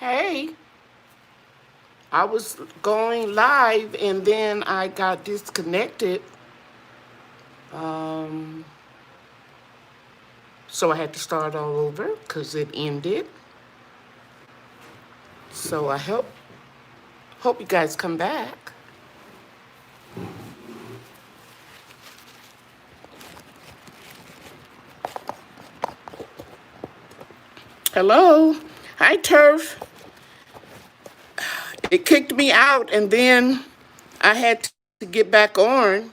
Hey, I was going live and then I got disconnected. Um, so I had to start all over because it ended. So I hope you guys come back. Hello. Hi, Turf. It kicked me out and then I had to get back on.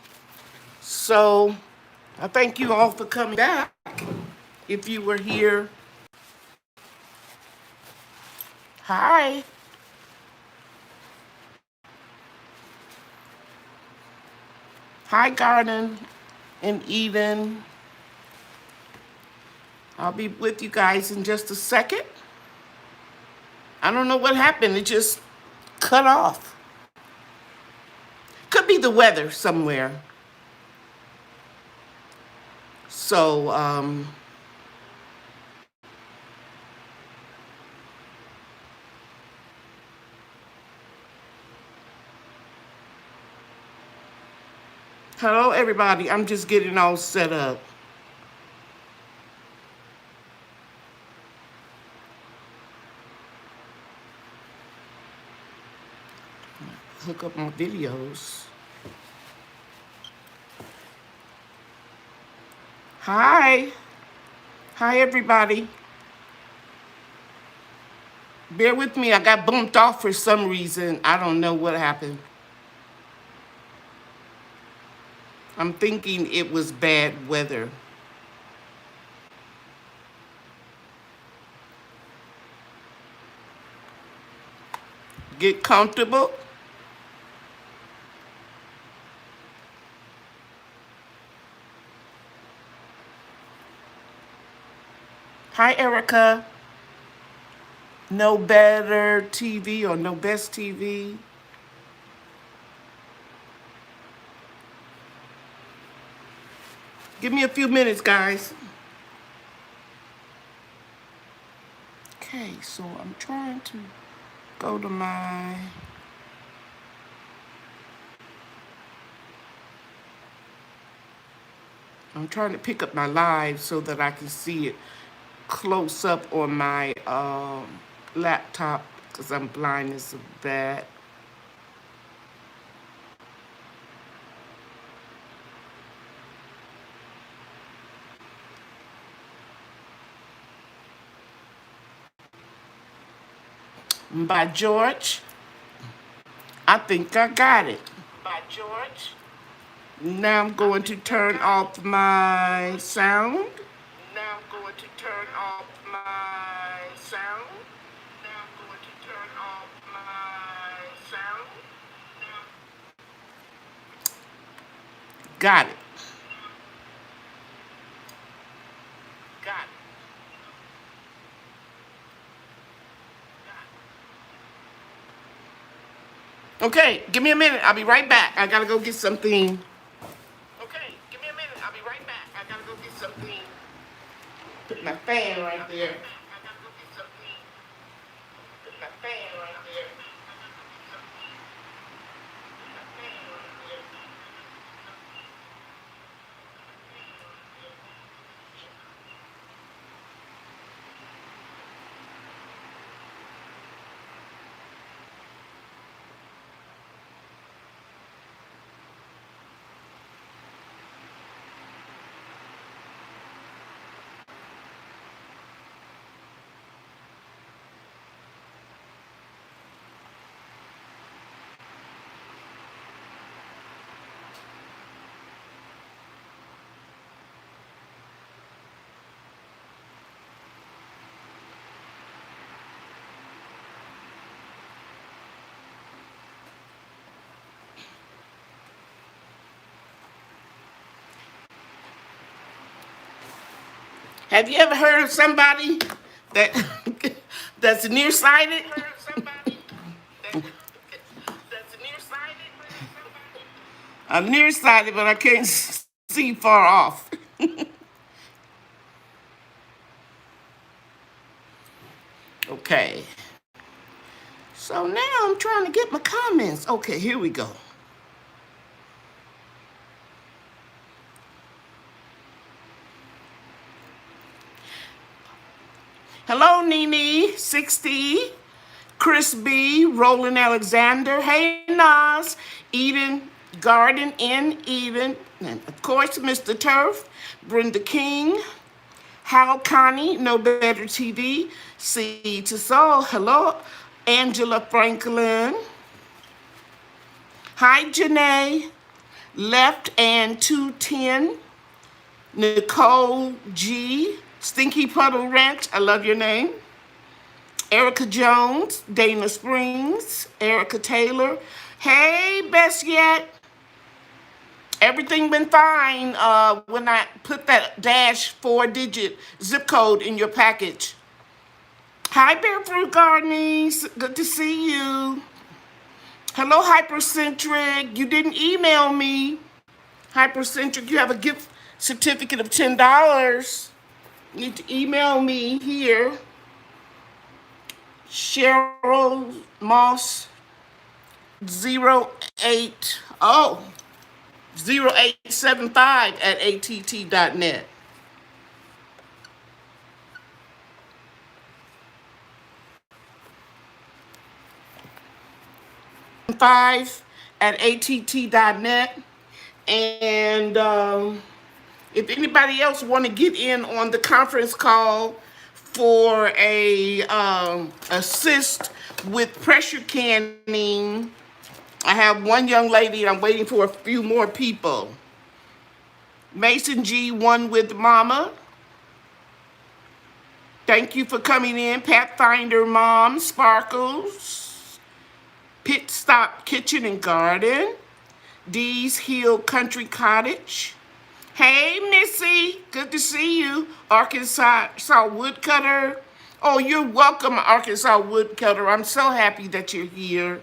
So I thank you all for coming back. If you were here, hi. Hi, Garden and Eden. I'll be with you guys in just a second. I don't know what happened. It just cut off. Could be the weather somewhere. So, hello, everybody. I'm just getting all set up. Hook up my videos. Hi. Hi, everybody. Bear with me. I got bumped off for some reason. I don't know what happened. I'm thinking it was bad weather. Get comfortable. Hi, Erica. No Better TV or No Best TV. Give me a few minutes, guys. Okay, so I'm trying to go to my... I'm trying to pick up my live so that I can see it close up on my laptop because I'm blind as a bat. By George. I think I got it. By George. Now I'm going to turn off my sound. Now I'm going to turn off my sound. Now I'm going to turn off my sound. Got it. Got it. Okay, give me a minute. I'll be right back. I gotta go get something. Okay, give me a minute. I'll be right back. I gotta go get something. Put my fan right there. I gotta go get something. Put my fan right there. Have you ever heard of somebody that that's nearsighted? I'm nearsighted, but I can't see far off. Okay. So now I'm trying to get my comments. Okay, here we go. Hello, Nene, 60, Chris B, Roland Alexander. Hey, Nas, Eden, Garden in Eden. And of course, Mr. Turf, Brenda King, Hal Connie, No Better TV, C to Soul. Hello, Angela Franklin. Hi, Janae, Left and 210, Nicole G, Stinky Puddle Ranch, I love your name. Erica Jones, Dana Springs, Erica Taylor. Hey, best yet. Everything been fine when I put that dash 4-digit zip code in your package. Hi, Barefruit Gardening. Good to see you. Hello, Hypercentric. You didn't email me. Hypercentric, you have a gift certificate of $10. You need to email me here. Cheryl Moss 0875 att.net. And if anybody else want to get in on the conference call for a assist with pressure canning, I have one young lady. I'm waiting for a few more people. Mason G, One with Mama. Thank you for coming in. Pathfinder Mom, Sparkles, Pit Stop Kitchen and Garden, Dee's Hill Country Cottage. Hey, Missy, good to see you. Arkansas Woodcutter. Oh, you're welcome, Arkansas Woodcutter. I'm so happy that you're here.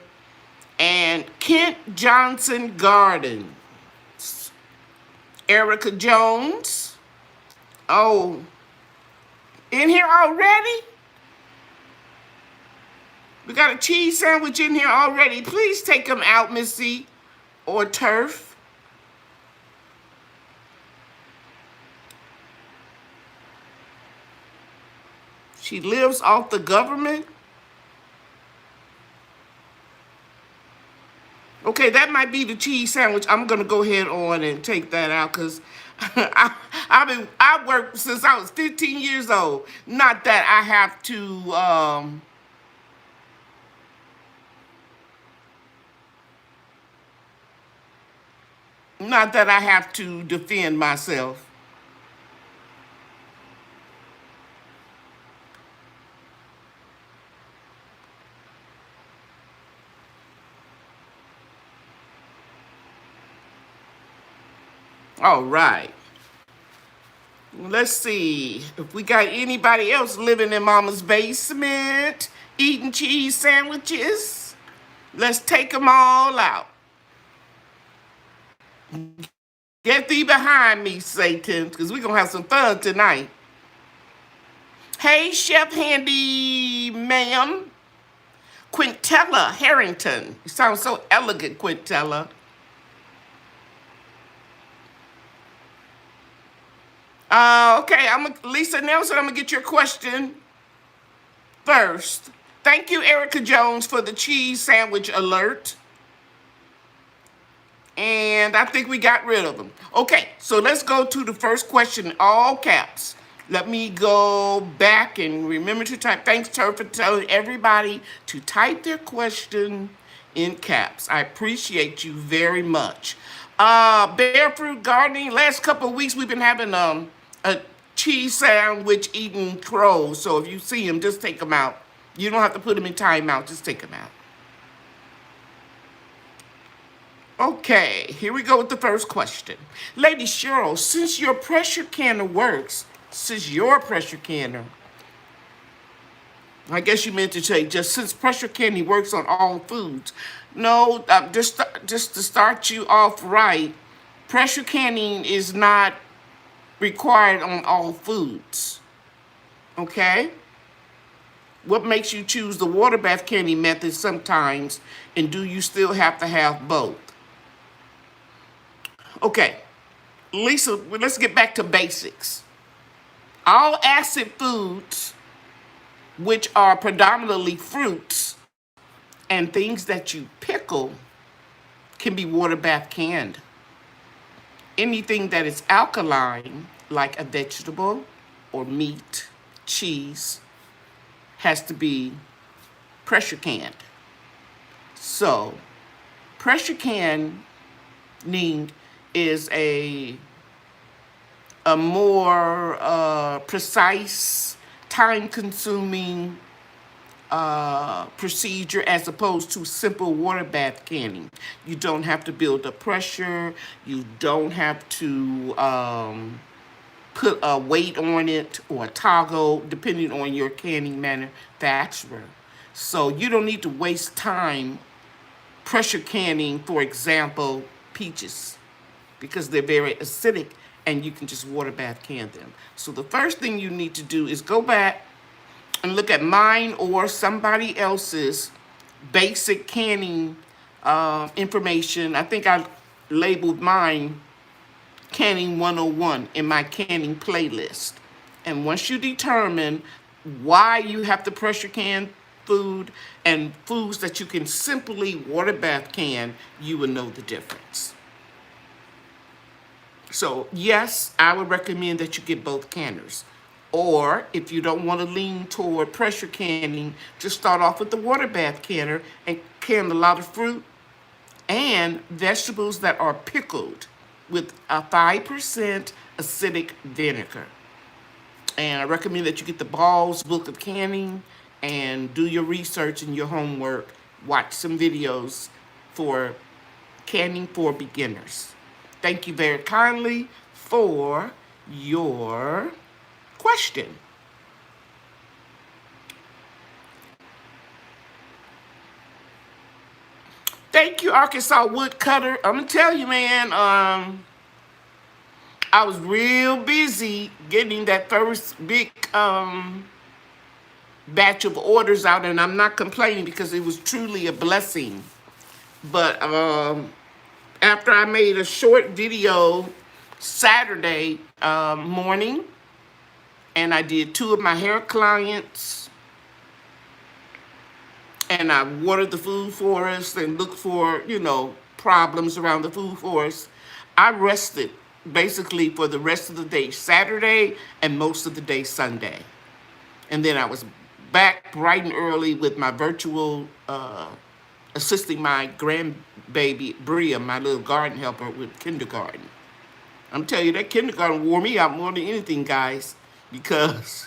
And Kent Johnson Gardens. Erica Jones. Oh, in here already? We got a cheese sandwich in here already. Please take them out, Missy, or Turf. She lives off the government. Okay, that might be the cheese sandwich. I'm gonna go ahead on and take that out because I worked since I was 15 years old. Not that I have to defend myself. All right. Let's see if we got anybody else living in Mama's basement, eating cheese sandwiches. Let's take them all out. Get thee behind me, Satan, because we're going to have some fun tonight. Hey, Chef Handy, ma'am. Quintella Harrington. You sound so elegant, Quintella. Okay, Lisa Nelson, I'm going to get your question first. Thank you, Erica Jones, for the cheese sandwich alert. And I think we got rid of them. Okay, so let's go to the first question in all caps. Let me go back and remember to type. Thanks, Turf, for telling everybody to type their question in caps. I appreciate you very much. Barefruit Gardening, last couple of weeks we've been having a cheese sandwich eating crows. So if you see them, just take them out. You don't have to put them in timeout, just take them out. Okay, here we go with the first question. Lady Cheryl, since your pressure canner works, I guess you meant to say just since pressure canning works on all foods. No, just to start you off right, pressure canning is not required on all foods. Okay? What makes you choose the water bath canning method sometimes, and do you still have to have both? Okay, Lisa, let's get back to basics. All acid foods, which are predominantly fruits and things that you pickle, can be water bath canned. Anything that is alkaline, like a vegetable or meat, cheese, has to be pressure canned. So, pressure canning is a more precise, time-consuming procedure as opposed to simple water bath canning. You don't have to build up pressure. You don't have to put a weight on it or a toggle, depending on your canning manufacturer. So you don't need to waste time pressure canning, for example, peaches, because they're very acidic and you can just water bath can them. So the first thing you need to do is go back and look at mine or somebody else's basic canning information. I think I labeled mine Canning 101 in my canning playlist. And once you determine why you have to pressure can food and foods that you can simply water bath can, you will know the difference. So yes, I would recommend that you get both canners. Or if you don't want to lean toward pressure canning, just start off with the water bath canner and can a lot of fruit and vegetables that are pickled with a 5% acidic vinegar. And I recommend that you get the Ball's Book of Canning and do your research and your homework. Watch some videos for canning for beginners. Thank you very kindly for your question. Thank you, Arkansas Woodcutter. I'm gonna tell you, man, I was real busy getting that first big batch of orders out, and I'm not complaining because it was truly a blessing. But after I made a short video Saturday morning, and I did 2 of my hair clients, and I watered the food forest and looked for, problems around the food forest, I rested basically for the rest of the day Saturday and most of the day Sunday. And then I was back bright and early with my virtual assisting my grandbaby Bria, my little garden helper, with kindergarten. I'm telling you, that kindergarten wore me out more than anything, guys, because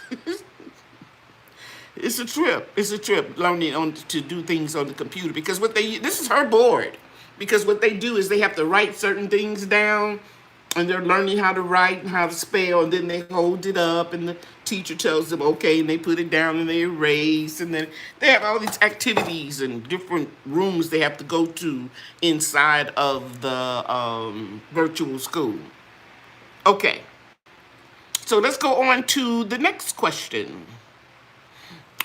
it's a trip. It's a trip learning to do things on the computer, because this is her board, because what they do is they have to write certain things down, and they're learning how to write and how to spell, and then they hold it up, and the teacher tells them, okay, and they put it down, and they erase, and then they have all these activities and different rooms they have to go to inside of the virtual school. Okay, so let's go on to the next question.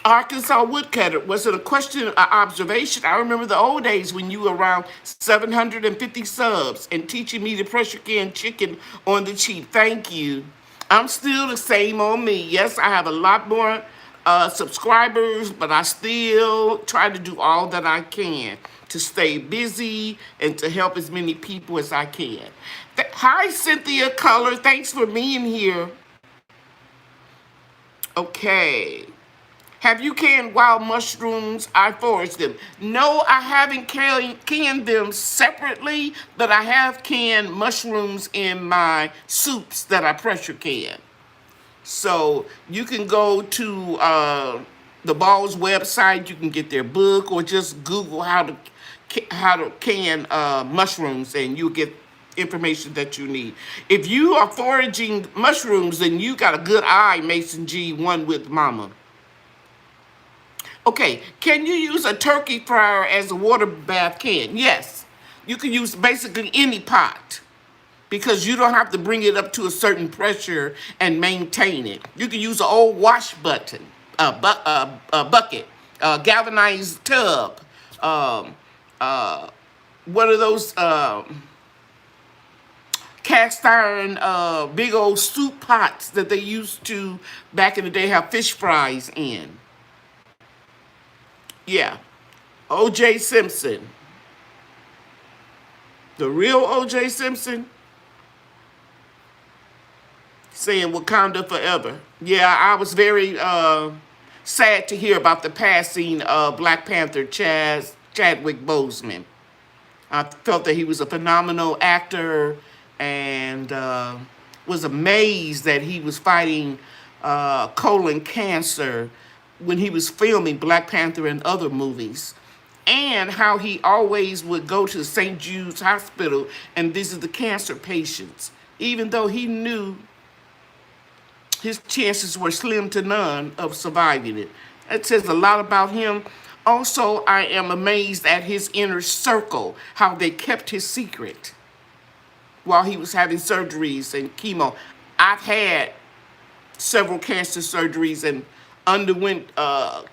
Arkansas Woodcutter, was it a question or observation? I remember the old days when you were around 750 subs and teaching me the pressure can chicken on the cheap. Thank you. I'm still the same on me. Yes, I have a lot more subscribers, but I still try to do all that I can to stay busy and to help as many people as I can. Hi, Cynthia Color. Thanks for being here. Okay. Have you canned wild mushrooms? I foraged them. No, I haven't canned them separately, but I have canned mushrooms in my soups that I pressure can. So you can go to the Ball's website. You can get their book, or just Google how to can mushrooms, and you'll get information that you need. If you are foraging mushrooms, then you got a good eye, Mason G, one with Mama. Okay, can you use a turkey fryer as a water bath can? Yes, you can use basically any pot, because you don't have to bring it up to a certain pressure and maintain it. You can use an old wash button, bucket, galvanized tub, um, what are those cast iron big old soup pots that they used to back in the day have fish fries in. Yeah, O.J. Simpson, the real O.J. Simpson, saying Wakanda forever. Yeah, I was very sad to hear about the passing of Black Panther Chadwick Boseman. I felt that he was a phenomenal actor and was amazed that he was fighting colon cancer when he was filming Black Panther and other movies. And how he always would go to St. Jude's Hospital and visit the cancer patients, even though he knew his chances were slim to none of surviving it. That says a lot about him. Also, I am amazed at his inner circle, how they kept his secret while he was having surgeries and chemo. I've had several cancer surgeries and underwent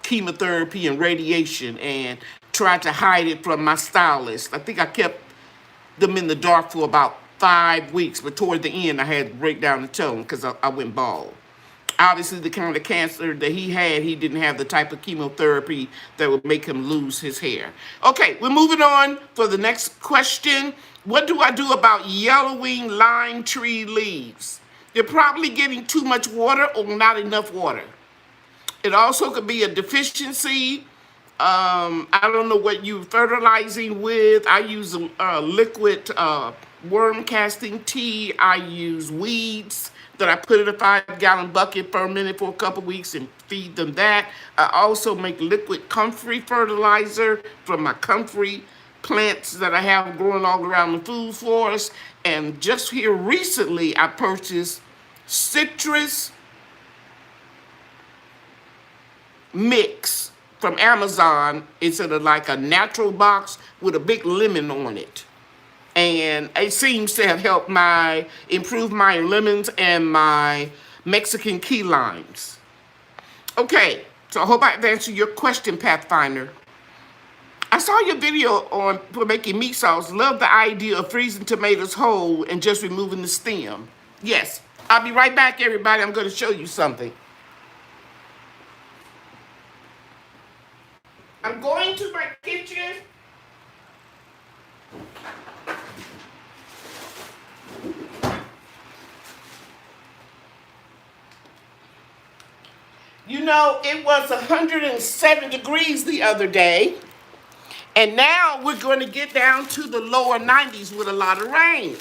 chemotherapy and radiation and tried to hide it from my stylist. I think I kept them in the dark for about 5 weeks, but toward the end I had to break down and tell him because I went bald. Obviously, the kind of cancer that he had, he didn't have the type of chemotherapy that would make him lose his hair. Okay, we're moving on for the next question. What do I do about yellowing lime tree leaves? They're probably getting too much water or not enough water. It also could be a deficiency. I don't know what you're fertilizing with. I use liquid worm casting tea. I use weeds that I put in a 5-gallon bucket, ferment it for a couple weeks and feed them that. I also make liquid comfrey fertilizer from my comfrey plants that I have growing all around the food forest. And just here recently, I purchased citrus mix from Amazon. It's in like a natural box with a big lemon on it. And it seems to have helped improve my lemons and my Mexican key limes. Okay, so I hope I've answered your question, Pathfinder. I saw your video for making meat sauce. Love the idea of freezing tomatoes whole and just removing the stem. Yes, I'll be right back, everybody. I'm going to show you something. I'm going to my kitchen. You know, it was 107 degrees the other day, and now we're going to get down to the lower 90s with a lot of rain.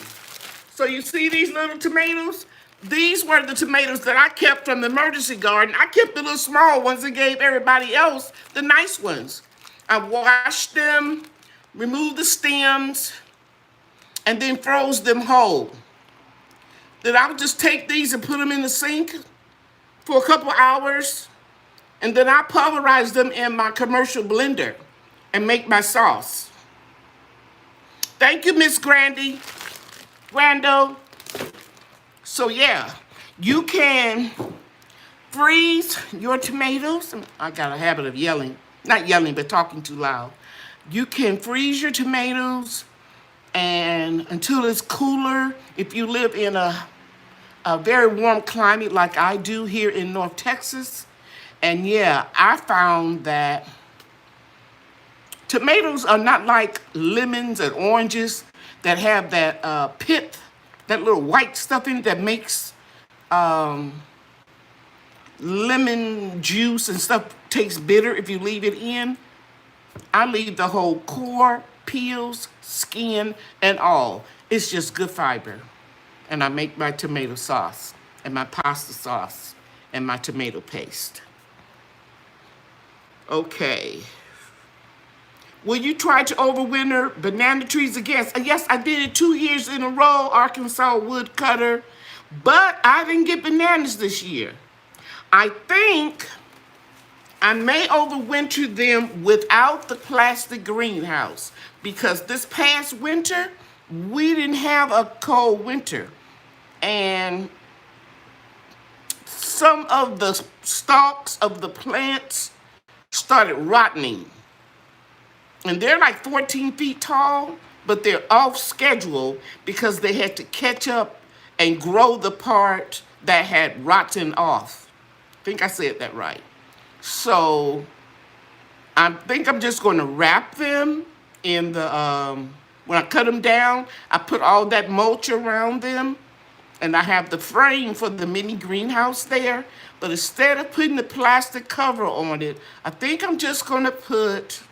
So you see these little tomatoes? These were the tomatoes that I kept from the emergency garden. I kept the little small ones and gave everybody else the nice ones. I washed them, removed the stems, and then froze them whole. Then I would just take these and put them in the sink for a couple hours, and then I pulverize them in my commercial blender and make my sauce. Thank you, Miss Grando. So yeah, you can freeze your tomatoes. I got a habit of yelling, not yelling, but talking too loud. You can freeze your tomatoes and until it's cooler. If you live in a very warm climate like I do here in North Texas. And yeah, I found that tomatoes are not like lemons and oranges that have that pith, that little white stuff in it that makes lemon juice and stuff taste bitter if you leave it in. I leave the whole core, peels, skin, and all. It's just good fiber. And I make my tomato sauce and my pasta sauce and my tomato paste. Okay. Will you try to overwinter banana trees again? Yes, I did it 2 years in a row, Arkansas woodcutter, but I didn't get bananas this year. I think I may overwinter them without the plastic greenhouse because this past winter, we didn't have a cold winter. And some of the stalks of the plants started rotting. And they're like 14 feet tall, but they're off schedule because they had to catch up and grow the part that had rotten off. I think I said that right. So I think I'm just going to wrap them in the, when I cut them down, I put all that mulch around them. And I have the frame for the mini greenhouse there. But instead of putting the plastic cover on it, I think I'm just going to put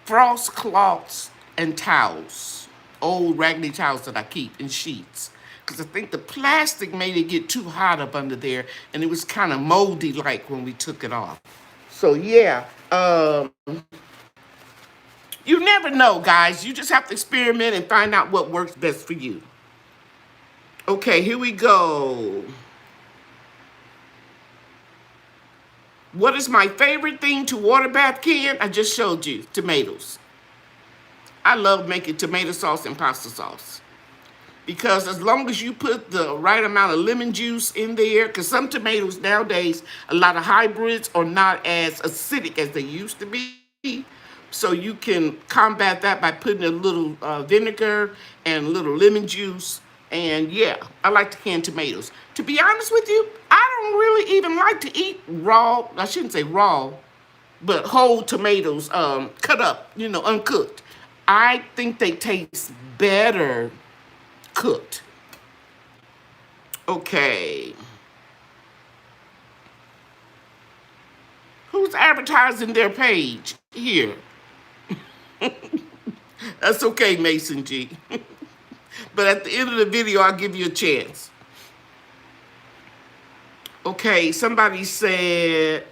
frost cloths and towels. Old raggedy towels that I keep in sheets. Because I think the plastic made it get too hot up under there. And it was kind of moldy like when we took it off. So yeah, you never know, guys. You just have to experiment and find out what works best for you. Okay, here we go. What is my favorite thing to water bath can? I just showed you, tomatoes. I love making tomato sauce and pasta sauce. Because as long as you put the right amount of lemon juice in there, because some tomatoes nowadays, a lot of hybrids are not as acidic as they used to be. So you can combat that by putting a little vinegar and a little lemon juice. And yeah, I like to can tomatoes. To be honest with you, I don't really even like to eat raw, I shouldn't say raw, but whole tomatoes cut up, uncooked. I think they taste better cooked. Okay. Who's advertising their page here? That's okay, Mason G. But at the end of the video, I'll give you a chance. Okay, somebody said,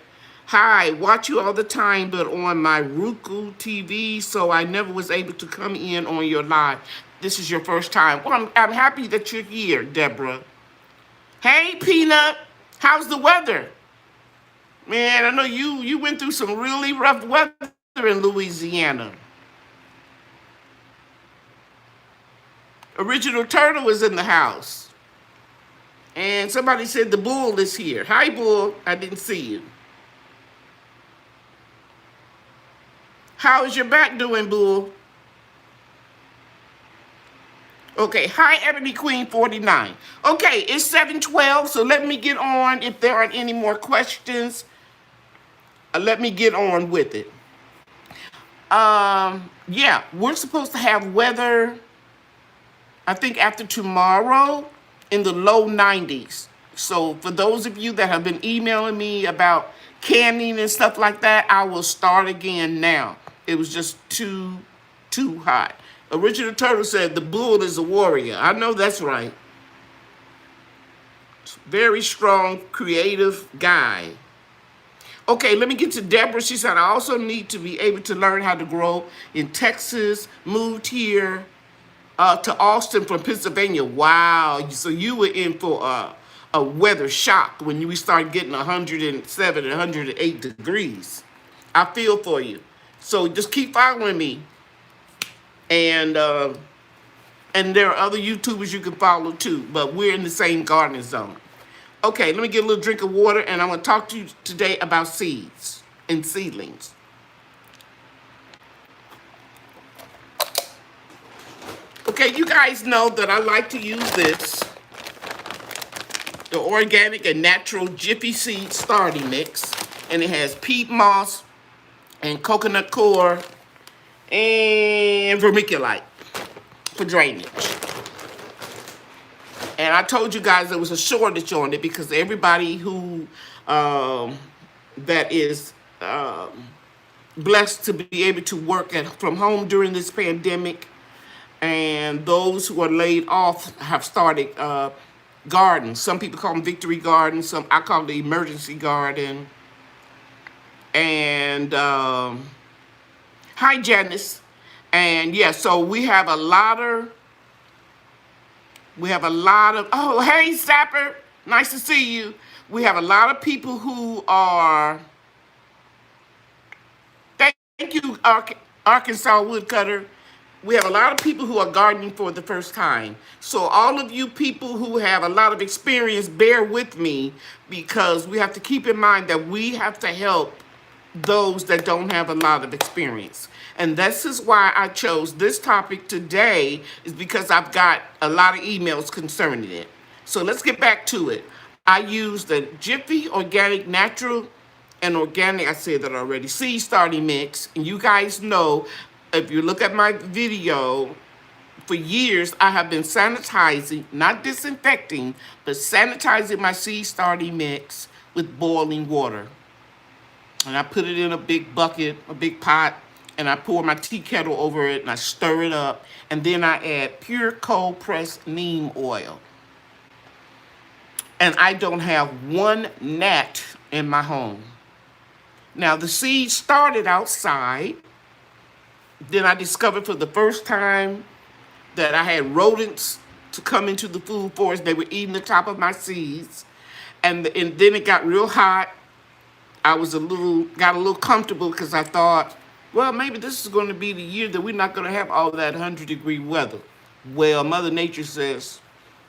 hi, watch you all the time, but on my Roku TV, so I never was able to come in on your live. This is your first time. Well, I'm happy that you're here, Deborah. Hey, Peanut, how's the weather? Man, I know you went through some really rough weather in Louisiana. Original Turtle is in the house. And somebody said the bull is here. Hi, bull. I didn't see you. How is your back doing, bull? Okay, hi, Ebony Queen 49. Okay, it's 7:12, so let me get on. If there aren't any more questions, let me get on with it. Yeah, we're supposed to have weather, I think after tomorrow, in the low 90s. So for those of you that have been emailing me about canning and stuff like that, I will start again now. It was just too hot. Original Turtle said the bull is a warrior. I know that's right. Very strong, creative guy. Okay, let me get to Deborah. She said, I also need to be able to learn how to grow in Texas. Moved here to Austin from Pennsylvania. Wow. So you were in for a weather shock when we started getting 107 and 108 degrees. I feel for you. So just keep following me. And there are other YouTubers you can follow too, but we're in the same gardening zone. Okay, let me get a little drink of water, and I'm going to talk to you today about seeds and seedlings. Okay, you guys know that I like to use this, the organic and natural Jiffy seed starting mix, and it has peat moss and coconut coir and vermiculite for drainage. And I told you guys there was a shortage on it because everybody who that is blessed to be able to work from home during this pandemic, and those who are laid off have started gardens. Some people call them victory gardens. I call it the emergency garden. And hi, Janice. And yeah, so we have a lot of, oh, hey, Sapper, nice to see you. We have a lot of people who are, thank you, Arkansas Woodcutter. we have a lot of people who are gardening for the first time. So all of you people who have a lot of experience, bear with me, because we have to keep in mind that we have to help those that don't have a lot of experience. And this is why I chose this topic today, is because I've got a lot of emails concerning it. So let's get back to it. I use the Jiffy organic, natural, and organic, I said that already, seed starting mix. And you guys know, if you look at my video, for years I have been sanitizing, not disinfecting, but sanitizing my seed starting mix with boiling water. And I put it in a big bucket, a big pot, and I pour my tea kettle over it and I stir it up. And then I add pure cold pressed neem oil. And I don't have one gnat in my home. Now, the seeds started outside. Then I discovered for the first time that I had rodents to come into the food forest. They were eating the top of my seeds. And then it got real hot. I got a little comfortable because I thought, well, maybe this is going to be the year that we're not going to have all that 100-degree weather. Well, Mother Nature says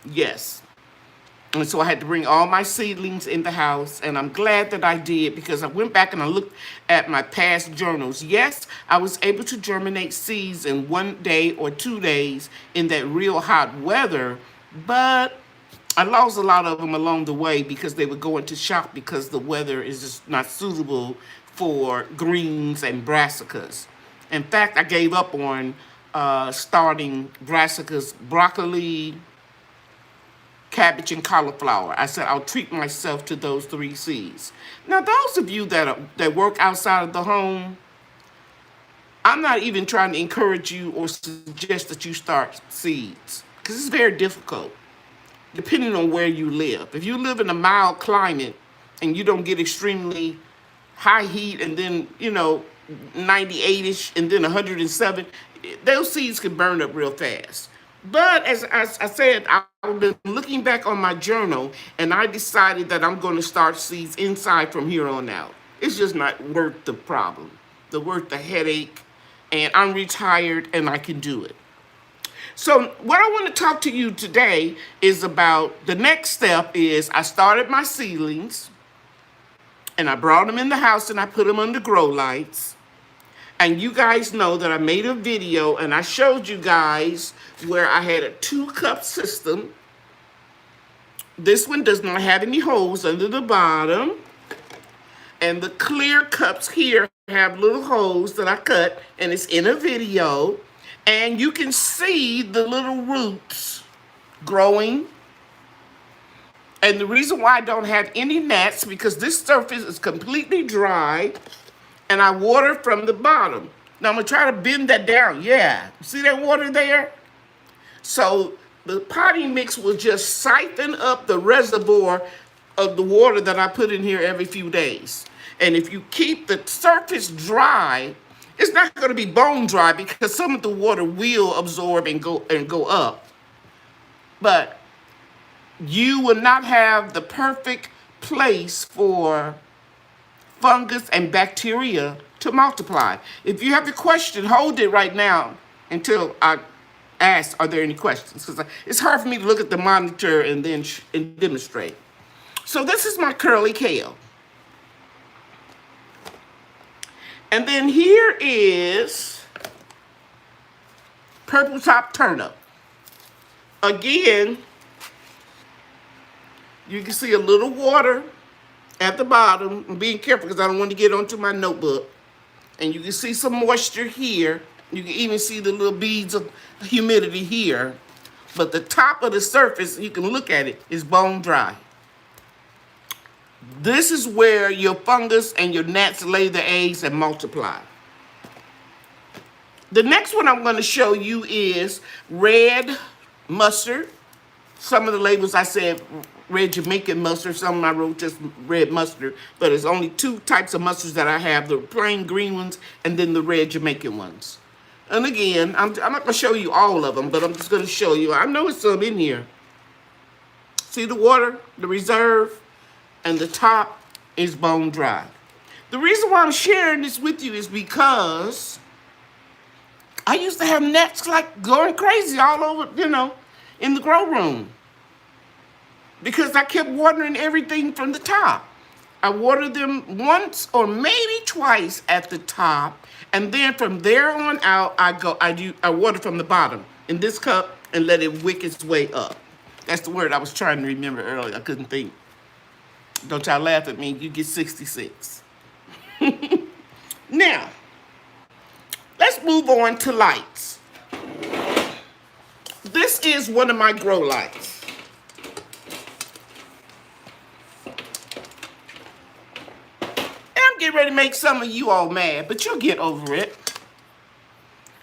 yes. And so I had to bring all my seedlings in the house, and I'm glad that I did, because I went back and I looked at my past journals. Yes, I was able to germinate seeds in 1 day or 2 days in that real hot weather, but I lost a lot of them along the way because they would go into shock because the weather is just not suitable for greens and brassicas. In fact, I gave up on starting brassicas, broccoli, cabbage, and cauliflower. I said I'll treat myself to those 3 seeds. Now, those of you that work outside of the home, I'm not even trying to encourage you or suggest that you start seeds, because it's very difficult, depending on where you live. If you live in a mild climate and you don't get extremely high heat and then, 98-ish and then 107, those seeds can burn up real fast. But as I said, I've been looking back on my journal, and I decided that I'm going to start seeds inside from here on out. It's just not worth the problem, worth the headache, and I'm retired and I can do it. So what I want to talk to you today is about the next step is I started my seedlings, and I brought them in the house and I put them under grow lights. And you guys know that I made a video and I showed you guys where I had a 2-cup system. This one does not have any holes under the bottom. And the clear cups here have little holes that I cut, and it's in a video. And you can see the little roots growing. And the reason why I don't have any gnats, because this surface is completely dry, and I water from the bottom. Now I'm going to try to bend that down. Yeah, see that water there? So the potting mix will just siphon up the reservoir of the water that I put in here every few days. And if you keep the surface dry, it's not going to be bone dry, because some of the water will absorb and go up. But you will not have the perfect place for fungus and bacteria to multiply. If you have a question, hold it right now until I ask, are there any questions? Because it's hard for me to look at the monitor and then demonstrate. So this is my curly kale. And then here is purple top turnip. Again, you can see a little water at the bottom. I'm being careful because I don't want to get onto my notebook. And you can see some moisture here. You can even see the little beads of humidity here. But the top of the surface, you can look at it, is bone dry. This is where your fungus and your gnats lay the eggs and multiply. The next one I'm going to show you is red mustard. Some of the labels I said red Jamaican mustard. Some I wrote just red mustard. But there's only 2 types of mustards that I have. The plain green ones and then the red Jamaican ones. And again, I'm not going to show you all of them, but I'm just going to show you. I know it's some in here. See the water, the reserve, and the top is bone dry. The reason why I'm sharing this with you is because I I used to have nets like going crazy all over, in the grow room. Because I kept watering everything from the top. I watered them once or maybe twice at the top, and then from there on out, I water from the bottom in this cup and let it wick its way up. That's the word I was trying to remember earlier. I couldn't think. Don't y'all laugh at me. You get 66. Now, let's move on to lights. This is one of my grow lights. Get ready to make some of you all mad, but you'll get over it.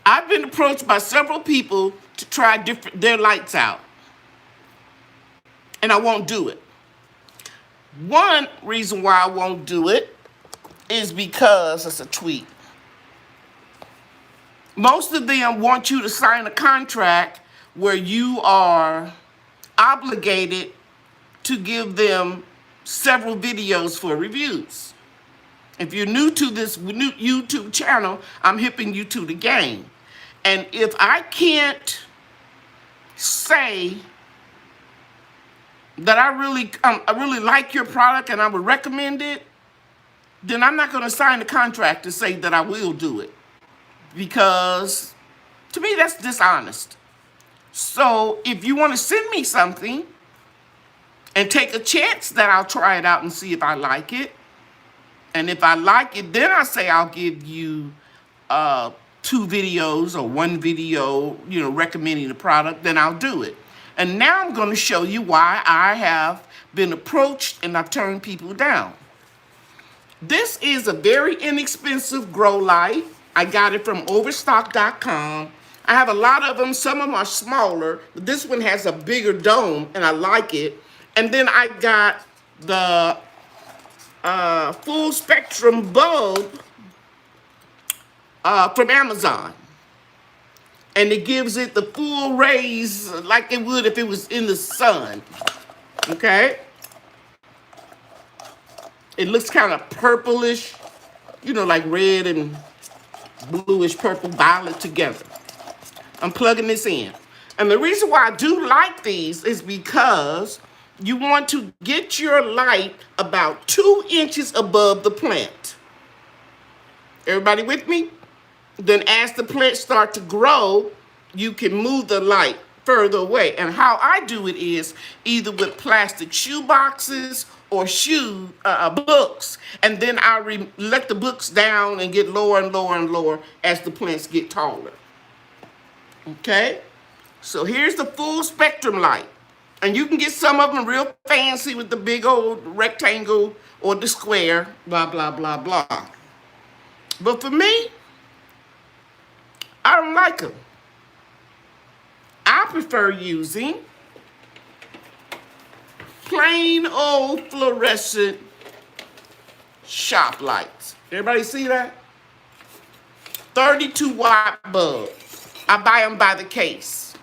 I've been approached by several people to try their lights out, and I won't do it. One reason why I won't do it is because it's a tweet. Most of them want you to sign a contract where you are obligated to give them several videos for reviews. If you're new to this new YouTube channel, I'm hipping you to the game. And if I can't say that I really like your product and I would recommend it, then I'm not going to sign a contract to say that I will do it. Because to me, that's dishonest. So if you want to send me something and take a chance that I'll try it out and see if I like it, and if I like it, then I say I'll give you 2 videos or 1 video, recommending the product, then I'll do it. And now I'm going to show you why I have been approached and I've turned people down. This is a very inexpensive grow light. I got it from Overstock.com. I have a lot of them. Some of them are smaller, but this one has a bigger dome and I like it. And then I got the full spectrum bulb from Amazon, and it gives it the full rays like it would if it was in the sun. Okay, it looks kind of purplish, like red and bluish purple violet together. I'm plugging this in, and the reason why I do like these is because you want to get your light about 2 inches above the plant. Everybody with me? Then as the plants start to grow, you can move the light further away. And how I do it is either with plastic shoe boxes or books. And then I let the books down and get lower and lower and lower as the plants get taller. Okay? So here's the full spectrum light. And you can get some of them real fancy with the big old rectangle or the square, blah, blah, blah, blah. But for me, I don't like them. I prefer using plain old fluorescent shop lights. Everybody see that? 32-watt bulbs. I buy them by the case.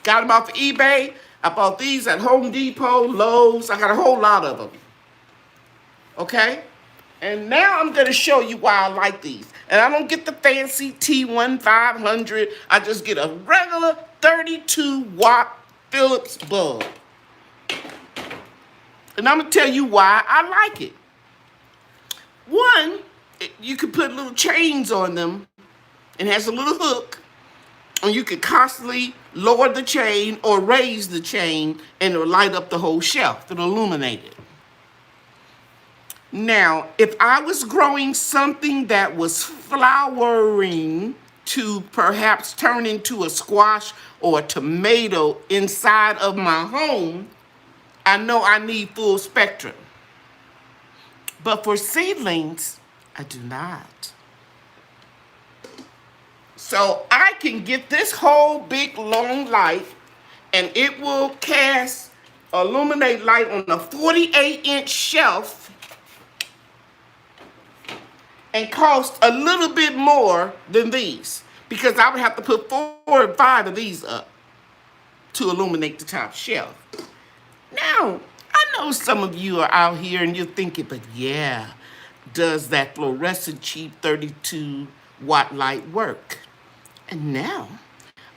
Got them off of eBay. I bought these at Home Depot, Lowe's. I got a whole lot of them. Okay? And now I'm going to show you why I like these. And I don't get the fancy T1500. I just get a regular 32-watt Philips bulb. And I'm going to tell you why I like it. One, you can put little chains on them. It has a little hook. And you can constantly lower the chain or raise the chain, and it'll light up the whole shelf. It'll illuminate it. Now, if I was growing something that was flowering to perhaps turn into a squash or a tomato inside of my home, I know I need full spectrum. But for seedlings, I do not. So I can get this whole big long light, and it will illuminate light on a 48-inch shelf and cost a little bit more than these, because I would have to put 4 or 5 of these up to illuminate the top shelf. Now, I know some of you are out here and you're thinking, but yeah, does that fluorescent cheap 32-watt light work? And now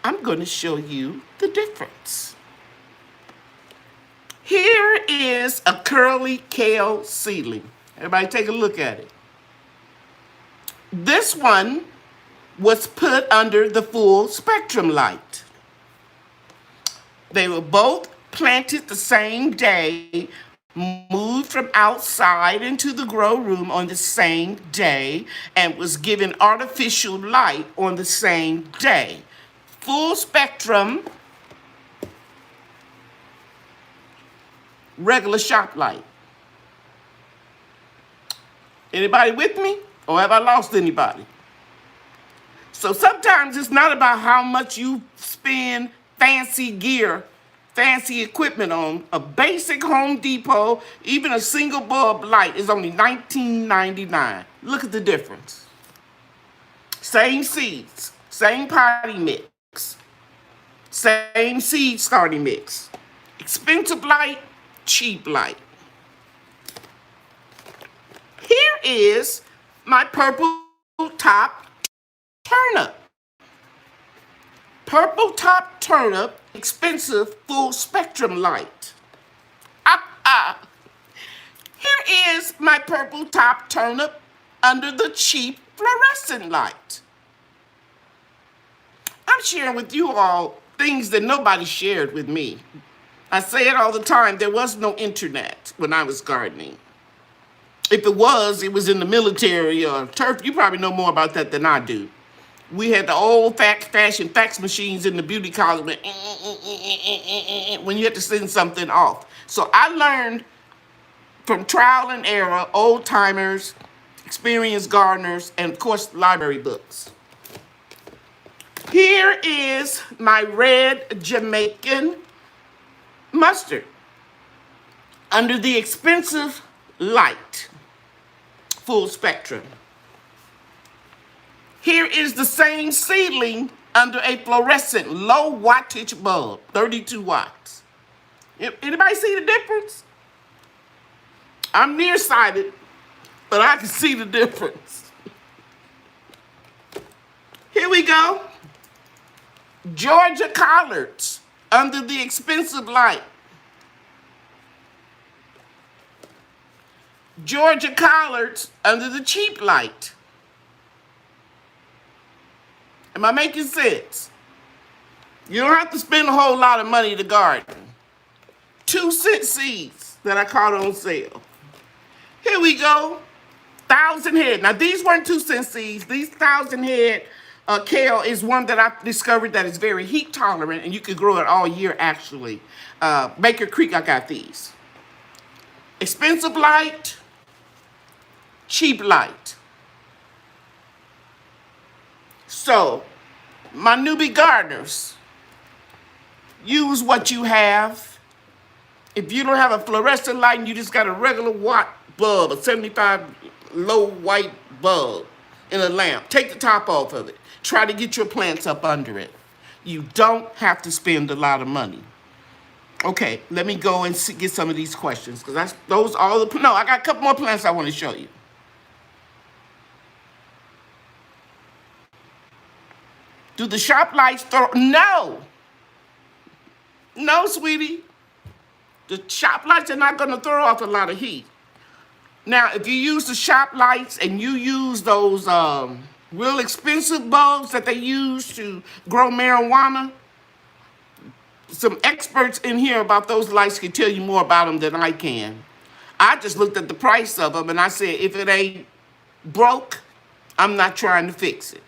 I'm going to show you the difference. Here is a curly kale seedling. Everybody take a look at it. This one was put under the full spectrum light. They were both planted the same day, moved from outside into the grow room on the same day, and was given artificial light on the same day. Full spectrum, regular shop light. Anybody with me? Or have I lost anybody? So sometimes it's not about how much you spend fancy gear, fancy equipment on. A basic Home Depot, even a single bulb light is only $19.99. Look at the difference. Same seeds, same potting mix, same seed starting mix. Expensive light, cheap light. Here is my purple top turnip. Purple top turnip, expensive full spectrum light. Here is my purple top turnip under the cheap fluorescent light. I'm sharing with you all things that nobody shared with me. I say it all the time, there was no internet when I was gardening. If it was in the military or turf. You probably know more about that than I do. We had the old fashioned fax machines in the beauty college when you had to send something off. So I learned from trial and error, old timers, experienced gardeners, and of course, library books. Here is my red Jamaican mustard under the expensive light, full spectrum. Here is the same seedling under a fluorescent low wattage bulb, 32 watts. Anybody see the difference? I'm nearsighted, but I can see the difference. Here we go. Georgia collards under the expensive light. Georgia collards under the cheap light. Am I making sense? You don't have to spend a whole lot of money to garden. 2-cent seeds that I caught on sale. Here we go. 1,000 head. Now these weren't 2-cent seeds. These 1,000 head kale is one that I discovered that is very heat tolerant and you can grow it all year actually. Baker Creek, I got these. Expensive light, cheap light. So, my newbie gardeners, use what you have. If you don't have a fluorescent light and you just got a regular watt bulb, a 75 low white bulb in a lamp, take the top off of it. Try to get your plants up under it. You don't have to spend a lot of money. Okay, let me go and get some of these questions because I got a couple more plants I want to show you. Do the shop lights throw? No. No, sweetie. The shop lights are not going to throw off a lot of heat. Now, if you use the shop lights and you use those real expensive bulbs that they use to grow marijuana, some experts in here about those lights can tell you more about them than I can. I just looked at the price of them and I said, if it ain't broke, I'm not trying to fix it.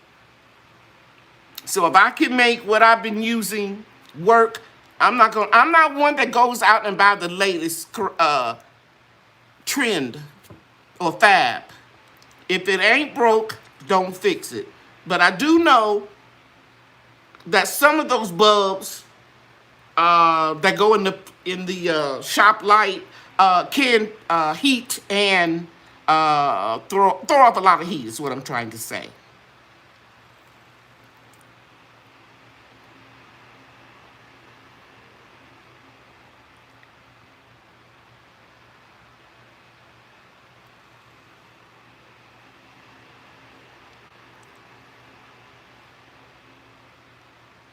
So if I can make what I've been using work, I'm not one that goes out and buy the latest trend or fab. If it ain't broke, don't fix it. But I do know that some of those bulbs that go in the shop light can heat and throw off a lot of heat is what I'm trying to say.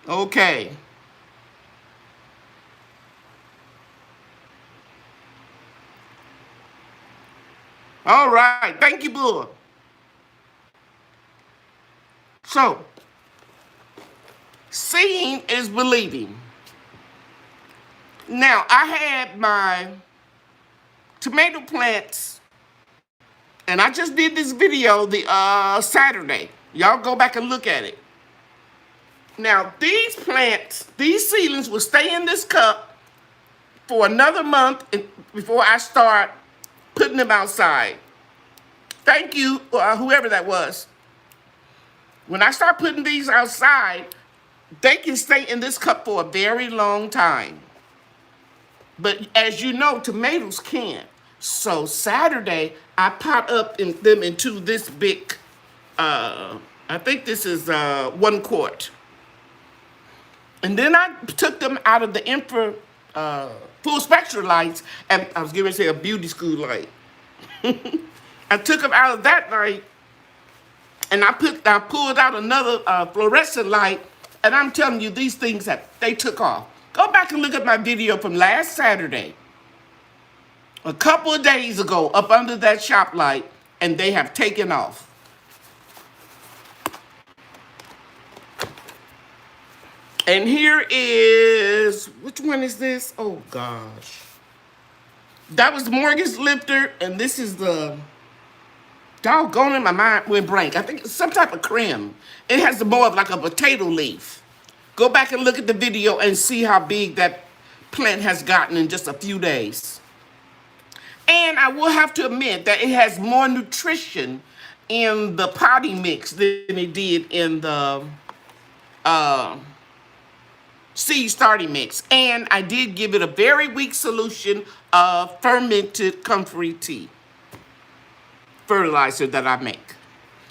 Okay. All right. Thank you, Bull. So, seeing is believing. Now, I had my tomato plants, and I just did this video the Saturday. Y'all go back and look at it. Now, these plants, these seedlings will stay in this cup for another month before I start putting them outside. Thank you, whoever that was. When I start putting these outside, they can stay in this cup for a very long time. But as you know, tomatoes can't. So Saturday, I pot up them into this big, I think this is 1 quart. And then I took them out of the full spectrum lights, and I was going to say a beauty school light. I took them out of that light, and I pulled out another fluorescent light, and I'm telling you, these things they took off. Go back and look at my video from last Saturday, a couple of days ago, up under that shop light, and they have taken off. And here is, which one is this? Oh gosh. That was the mortgage lifter, and this is the, doggone it, my mind went blank. I think it's some type of creme. It has more of like a potato leaf. Go back and look at the video and see how big that plant has gotten in just a few days. And I will have to admit that it has more nutrition in the potting mix than it did in the seed starting mix. And I did give it a very weak solution of fermented comfrey tea fertilizer that I make.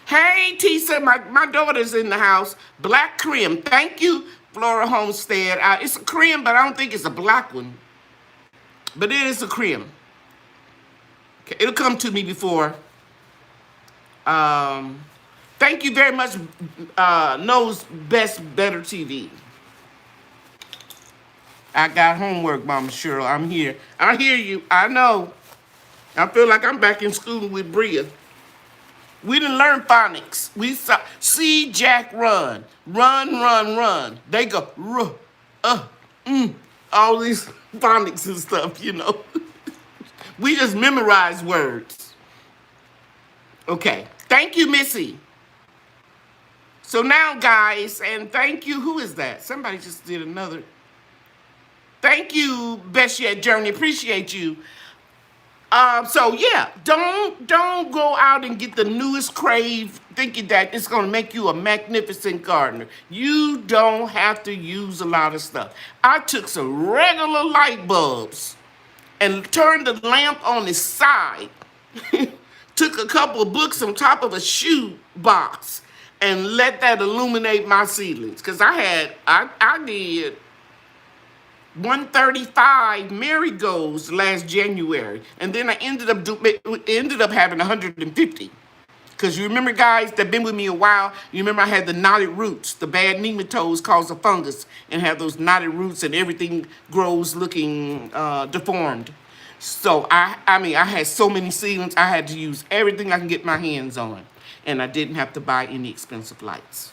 Hey, Tisa, my daughter's in the house. Black creme. Thank you, Flora Homestead. It's a creme, but I don't think it's a black one. But it is a creme. Okay, it'll come to me before. Thank you very much, Knows Best Better TV. I got homework, Mama Cheryl. I'm here. I hear you. I know. I feel like I'm back in school with Bria. We didn't learn phonics. We saw see Jack run. Run, run, run. They go, all these phonics and stuff, you know. We just memorize words. Okay. Thank you, Missy. So now, guys, and thank you. Who is that? Somebody just did another. Thank you, Best Yet Journey. Appreciate you. So yeah, don't go out and get the newest crave thinking that it's going to make you a magnificent gardener. You don't have to use a lot of stuff. I took some regular light bulbs and turned the lamp on its side. Took a couple of books on top of a shoe box and let that illuminate my seedlings. Because I did 135 marigolds last January, and then I ended up having 150. Because you remember, guys, that been with me a while, you remember I had the knotted roots. The bad nematodes cause a fungus and have those knotted roots, and everything grows looking deformed. So I had so many seedlings, I had to use everything I can get my hands on, and I didn't have to buy any expensive lights.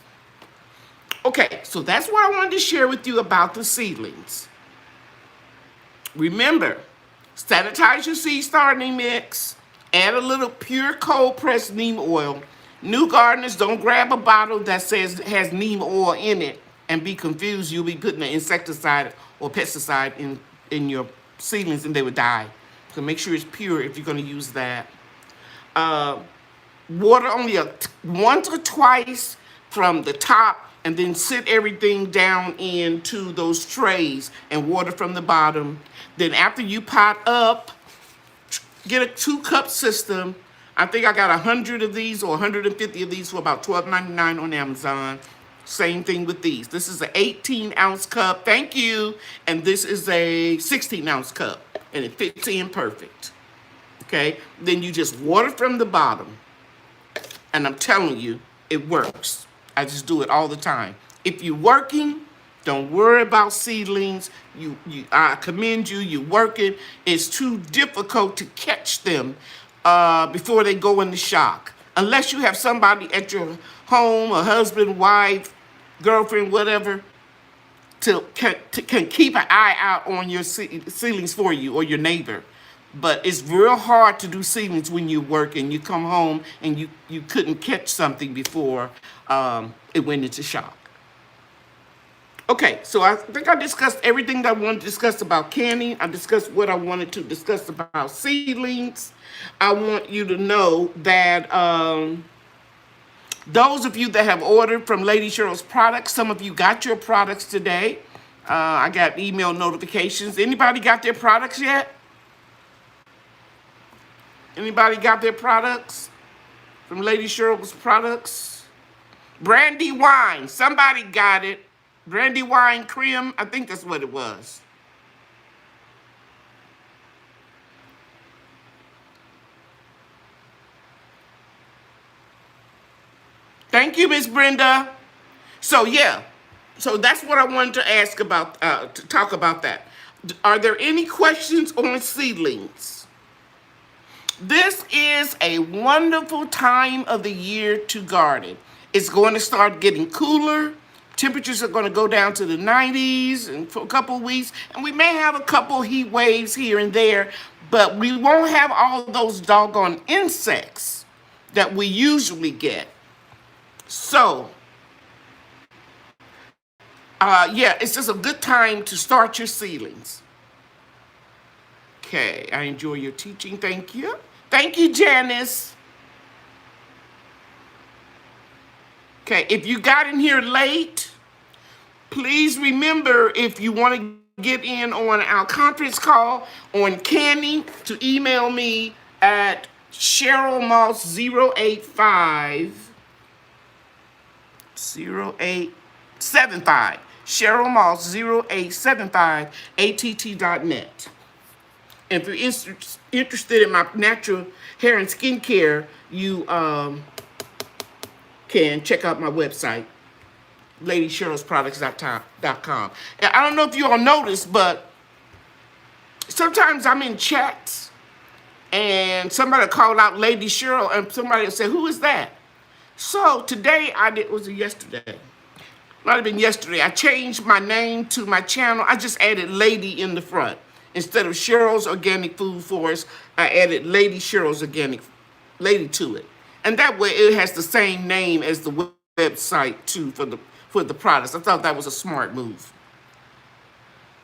Okay, so that's what I wanted to share with you about the seedlings. Remember, sanitize your seed starting mix, add a little pure cold pressed neem oil. New gardeners, don't grab a bottle that says it has neem oil in it and be confused. You'll be putting an insecticide or pesticide in your seedlings and they would die. So make sure it's pure if you're going to use that. Water only once or twice from the top, and then sit everything down into those trays and water from the bottom. Then after you pot up, get a 2-cup system. I think I got 100 of these or 150 of these for about $12.99 on Amazon. Same thing with these. This is an 18-ounce cup. Thank you. And this is a 16-ounce cup. And it fits in perfect. Okay? Then you just water from the bottom. And I'm telling you, it works. I just do it all the time. If you're working Don't worry about seedlings. I commend you. You're working. It's too difficult to catch them before they go into shock. Unless you have somebody at your home, a husband, wife, girlfriend, whatever, can keep an eye out on your seedlings for you or your neighbor. But it's real hard to do seedlings when you work and you come home and you couldn't catch something before it went into shock. Okay, so I think I discussed everything that I wanted to discuss about canning. I discussed what I wanted to discuss about seedlings. I want you to know that those of you that have ordered from Lady Cheryl's products, some of you got your products today. I got email notifications. Anybody got their products yet? Anybody got their products from Lady Cheryl's products? Brandy wine. Somebody got it. Brandy wine cream. I think that's what it was. Thank you, Miss Brenda. So yeah, so that's what I wanted to ask about, to talk about that. Are there any questions on seedlings? This is a wonderful time of the year to garden. It's going to start getting cooler. Temperatures are going to go down to the 90s and for a couple of weeks. And we may have a couple heat waves here and there, but we won't have all those doggone insects that we usually get. So, yeah, it's just a good time to start your seedlings. Okay, I enjoy your teaching. Thank you. Thank you, Janice. Okay, if you got in here late, please remember, if you want to get in on our conference call on canning, to email me at CherylMoss085 0875 CherylMoss0875 att.net. And if you're interested in my natural hair and skincare, you can check out my website, LadyCherylsProducts.com. And I don't know if you all noticed, but sometimes I'm in chats and somebody called out Lady Cheryl and somebody will say, who is that? So today was it yesterday? Might have been yesterday. I changed my name to my channel. I just added Lady in the front. Instead of Cheryl's Organic Food Forest, I added Lady Cheryl's Organic Lady to it. And that way it has the same name as the website too for the products. I thought that was a smart move.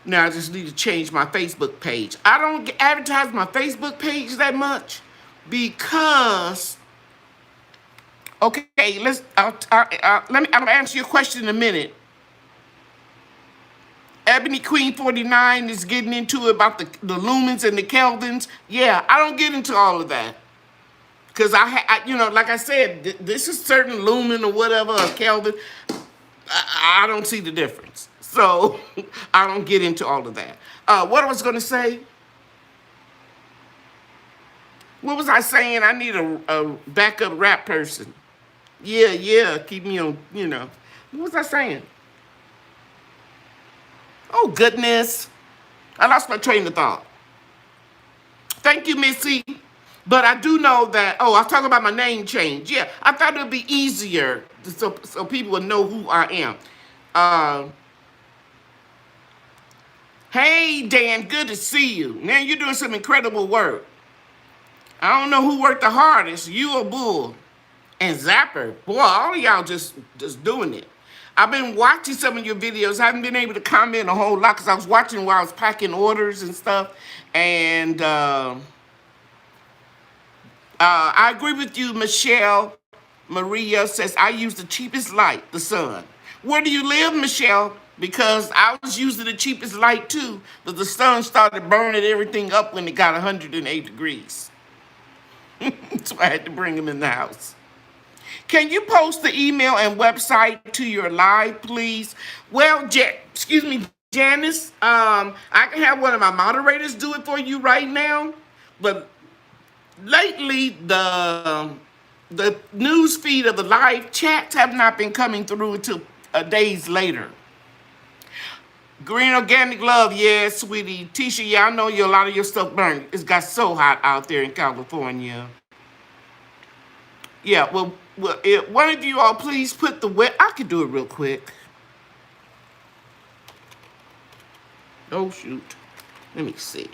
Now I just need to change my Facebook page. I don't advertise my Facebook page that much because, okay, I'm gonna answer your question in a minute. Ebony Queen 49 is getting into about the lumens and the kelvins. Yeah, I don't get into all of that. Because I like I said, this is certain lumen or whatever, or Kelvin. I don't see the difference. So I don't get into all of that. What I was going to say? What was I saying? I need a backup rap person. Yeah, keep me on, What was I saying? Oh, goodness. I lost my train of thought. Thank you, Missy. But I do know that, I was talking about my name change. Yeah, I thought it would be easier so people would know who I am. Hey, Dan, good to see you. Man, you're doing some incredible work. I don't know who worked the hardest, you or Bull. And Zapper. Boy, all of y'all just doing it. I've been watching some of your videos. I haven't been able to comment a whole lot because I was watching while I was packing orders and stuff. And I agree with you, Michelle. Maria says, I use the cheapest light, the sun. Where do you live, Michelle? Because I was using the cheapest light too, but the sun started burning everything up when it got 108 degrees. So I had to bring them in the house. Can you post the email and website to your live, please? Well, Janice, I can have one of my moderators do it for you right now, but lately the news feed of the live chats have not been coming through until days later. Green organic love, yeah, sweetie. Tisha, yeah, I know a lot of your stuff burned. It's got so hot out there in California. Yeah, one of you all please put the I could do it real quick. Oh, shoot. Let me see.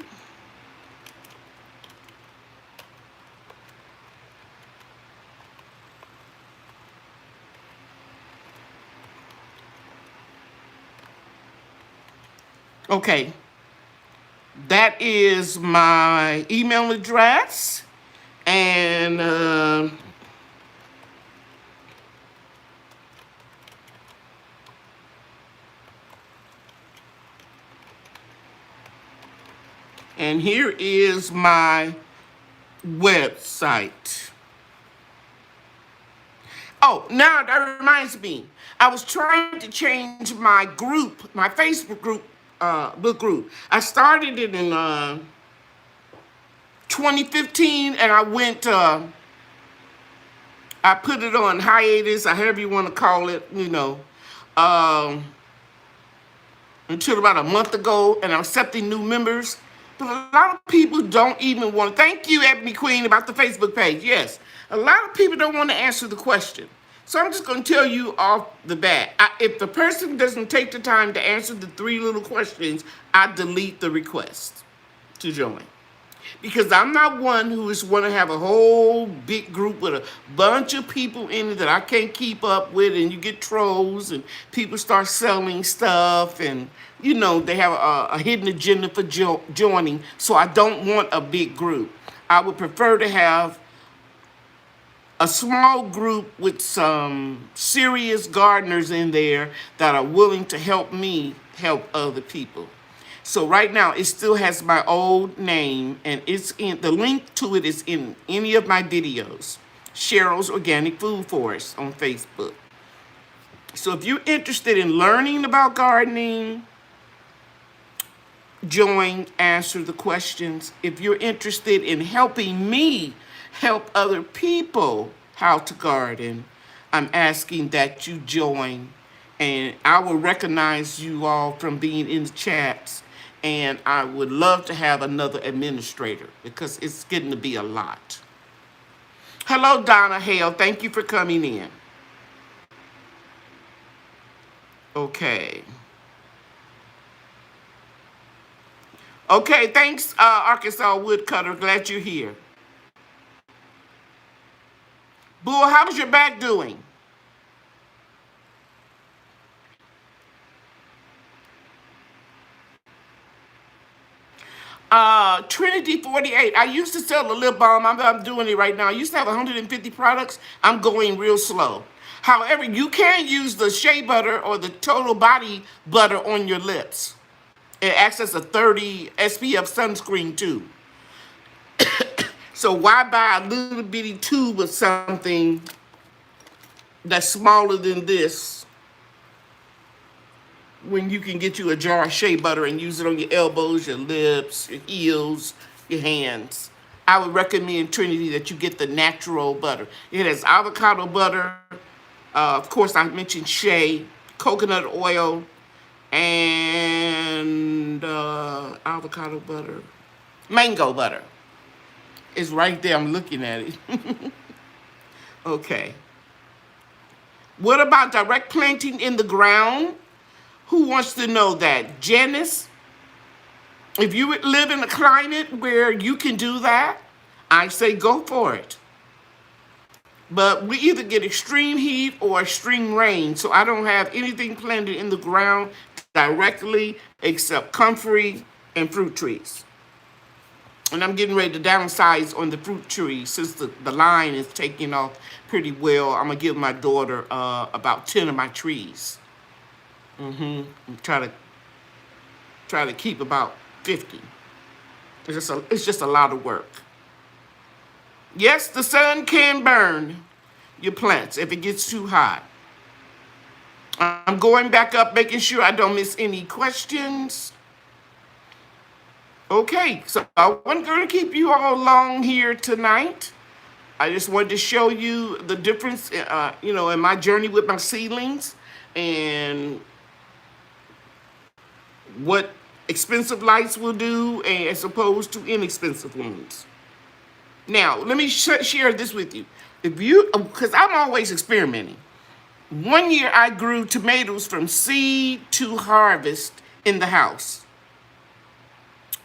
Okay. That is my email address. And here is my website. Oh, now that reminds me. I was trying to change my group, my Facebook group, book group. I started it in 2015, and I went. I put it on hiatus, or however you want to call it, until about a month ago, and I'm accepting new members. But a lot of people don't even want to. Thank you, Ebony Queen, about the Facebook page. Yes, a lot of people don't want to answer the question. So I'm just going to tell you off the bat. If the person doesn't take the time to answer the 3 little questions, I delete the request to join. Because I'm not one who is want to have a whole big group with a bunch of people in it that I can't keep up with, and you get trolls and people start selling stuff, and they have a hidden agenda for joining. So I don't want a big group. I would prefer to have a small group with some serious gardeners in there that are willing to help me help other people. So right now, it still has my old name, and the link to it is in any of my videos. Cheryl's Organic Food Forest on Facebook. So if you're interested in learning about gardening, join, answer the questions. If you're interested in helping me help other people how to garden, I'm asking that you join, and I will recognize you all from being in the chats. And I would love to have another administrator because it's getting to be a lot. Hello, Donna Hale. Thank you for coming in. Okay. Okay, thanks, Arkansas Woodcutter. Glad you're here. Bull, how's your back doing? Trinity 48. I used to sell a lip balm. I'm doing it right now. I used to have 150 products. I'm going real slow. However, you can use the shea butter or the total body butter on your lips. It acts as a 30 SPF sunscreen too. So why buy a little bitty tube of something that's smaller than this when you can get you a jar of shea butter and use it on your elbows, your lips, your heels, your hands? I would recommend, Trinity, that you get the natural butter. It has avocado butter. Of course, I mentioned shea, coconut oil, and avocado butter. Mango butter. It's right there. I'm looking at it. Okay. What about direct planting in the ground? Who wants to know that? Janice, if you live in a climate where you can do that, I say go for it. But we either get extreme heat or extreme rain, so I don't have anything planted in the ground directly except comfrey and fruit trees. And I'm getting ready to downsize on the fruit trees since the line is taking off pretty well. I'm going to give my daughter about 10 of my trees. Try to keep about 50. It's just a lot of work. Yes, the sun can burn your plants if it gets too hot. I'm going back up, making sure I don't miss any questions. Okay, so I wasn't going to keep you all long here tonight. I just wanted to show you the difference, in my journey with my seedlings, and what expensive lights will do as opposed to inexpensive ones. Now, let me share this with you. Because I'm always experimenting. One year I grew tomatoes from seed to harvest in the house.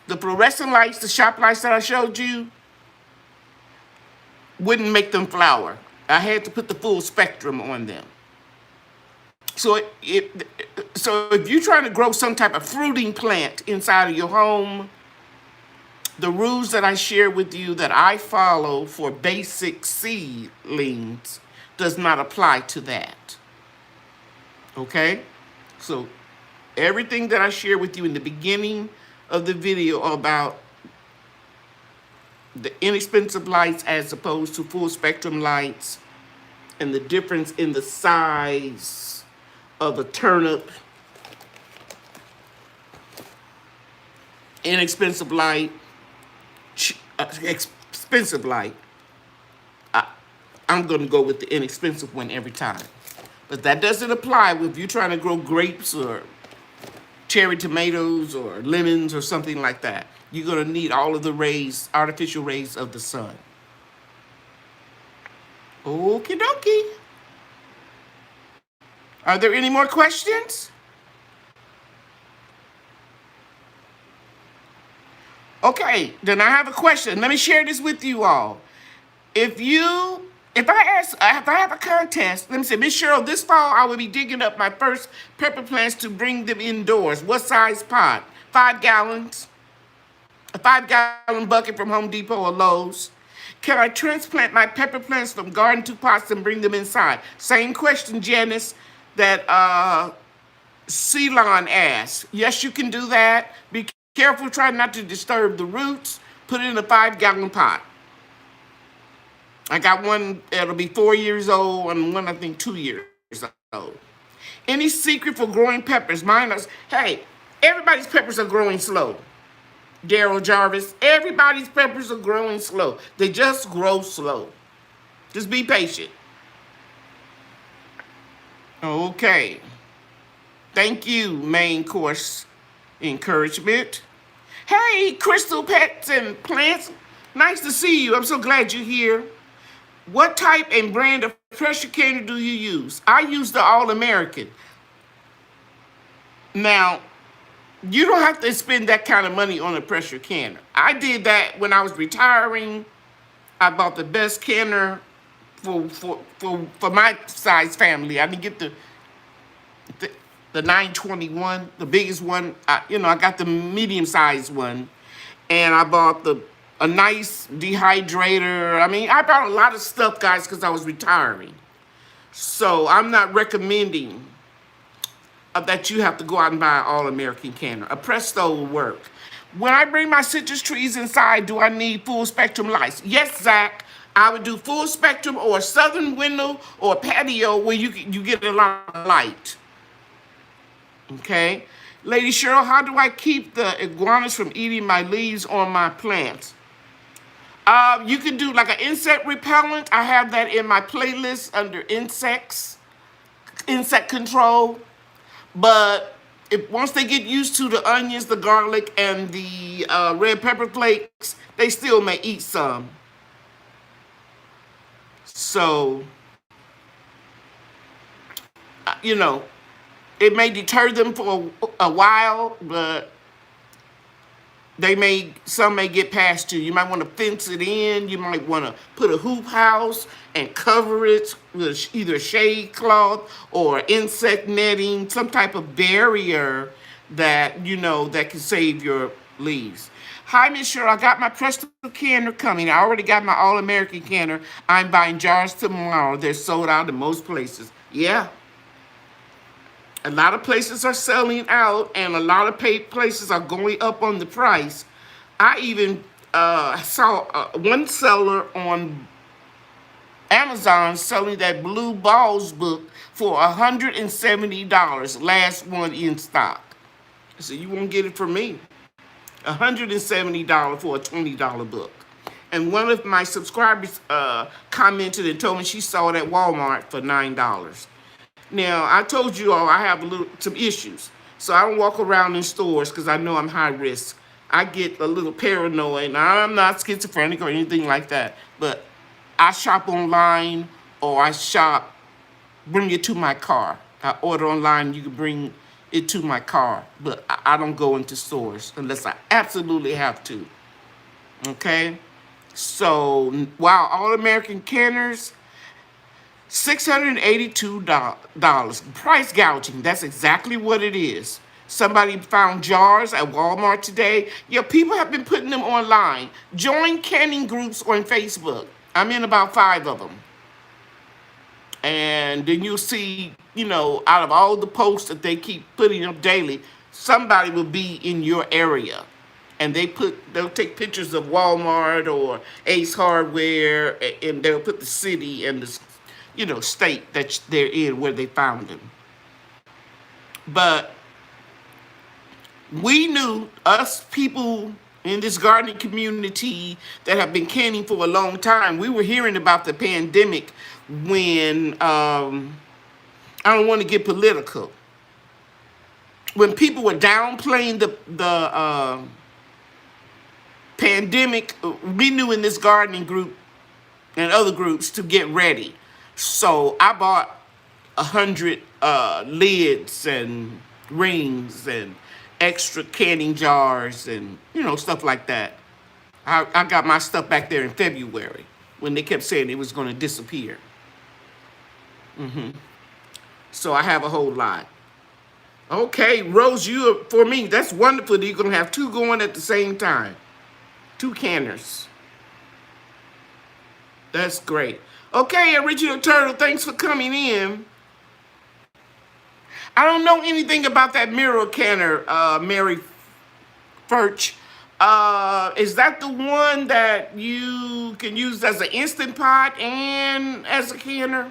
The fluorescent lights, the shop lights that I showed you, wouldn't make them flower. I had to put the full spectrum on them. So if you're trying to grow some type of fruiting plant inside of your home, the rules that I share with you that I follow for basic seedlings does not apply to that. Okay? So everything that I share with you in the beginning of the video about the inexpensive lights as opposed to full spectrum lights and the difference in the size of a turnip, inexpensive light, expensive light, I'm going to go with the inexpensive one every time. But that doesn't apply if you're trying to grow grapes or cherry tomatoes or lemons or something like that. You're going to need all of the rays, artificial rays of the sun. Okie dokie. Are there any more questions? Okay, then I have a question. Let me share this with you all. If I have a contest, let me say, Miss Cheryl, this fall I will be digging up my first pepper plants to bring them indoors. What size pot? 5 gallons? A 5-gallon bucket from Home Depot or Lowe's? Can I transplant my pepper plants from garden to pots and bring them inside? Same question, Janice, that Seedling asked. Yes, you can do that. Be careful, try not to disturb the roots. Put it in a 5-gallon pot. I got one that'll be 4 years old and one I think 2 years old. Any secret for growing peppers? Mine is, hey, everybody's peppers are growing slow. Daryl Jarvis, everybody's peppers are growing slow. They just grow slow. Just be patient. Okay. Thank you, main course encouragement. Hey, Crystal Pets and Plants. Nice to see you. I'm so glad you're here. What type and brand of pressure canner do you use? I use the All-American. Now, you don't have to spend that kind of money on a pressure canner. I did that when I was retiring. I bought the best canner for my size family. I didn't get the 921, the biggest one. I got the medium-sized one, and I bought a nice dehydrator. I mean, I bought a lot of stuff, guys, because I was retiring. So I'm not recommending that you have to go out and buy an All-American canner. A Presto will work. When I bring my citrus trees inside, do I need full spectrum lights? Yes, Zach. I would do full spectrum or a southern window or a patio where you get a lot of light. Okay? Lady Cheryl, how do I keep the iguanas from eating my leaves on my plants? You can do like an insect repellent. I have that in my playlist under insect control. But once they get used to the onions, the garlic, and the red pepper flakes, they still may eat some. So, it may deter them for a while, but some may get past you. You might want to fence it in. You might want to put a hoop house and cover it with either shade cloth or insect netting, some type of barrier that can save your leaves. Hi, Miss Cheryl. I got my Presto canner coming. I already got my All-American canner. I'm buying jars tomorrow. They're sold out in most places. Yeah. A lot of places are selling out, and a lot of places are going up on the price. I even saw one seller on Amazon selling that Blue Balls book for $170. Last one in stock. So you won't get it from me. $170 for a $20 book. And one of my subscribers commented and told me she saw it at Walmart for $9. Now, I told you all I have some issues. So I don't walk around in stores because I know I'm high risk. I get a little paranoid. Now, I'm not schizophrenic or anything like that, but I shop online or I shop, bring it to my car. I order online, you can bring it to my car, but I don't go into stores unless I absolutely have to. Okay? So, wow, All American Canners, $682. Price gouging, that's exactly what it is. Somebody found jars at Walmart today. Yeah, people have been putting them online. Join canning groups on Facebook. I'm in about 5 of them. And then you'll see, out of all the posts that they keep putting up daily, somebody will be in your area. And they'll take pictures of Walmart or Ace Hardware, and they'll put the city and the, state that they're in where they found them. But we knew, us people in this gardening community that have been canning for a long time, we were hearing about the pandemic when, I don't want to get political, when people were downplaying the pandemic. We knew in this gardening group and other groups to get ready. So I bought 100 lids and rings and extra canning jars and, stuff like that. I got my stuff back there in February when they kept saying it was going to disappear. So I have a whole lot. Okay, Rose, for me, that's wonderful that you're going to have 2 going at the same time. 2 canners. That's great. Okay, Original Turtle, thanks for coming in. I don't know anything about that mirror canner, Mary Furch. Is that the one that you can use as an Instant Pot and as a canner?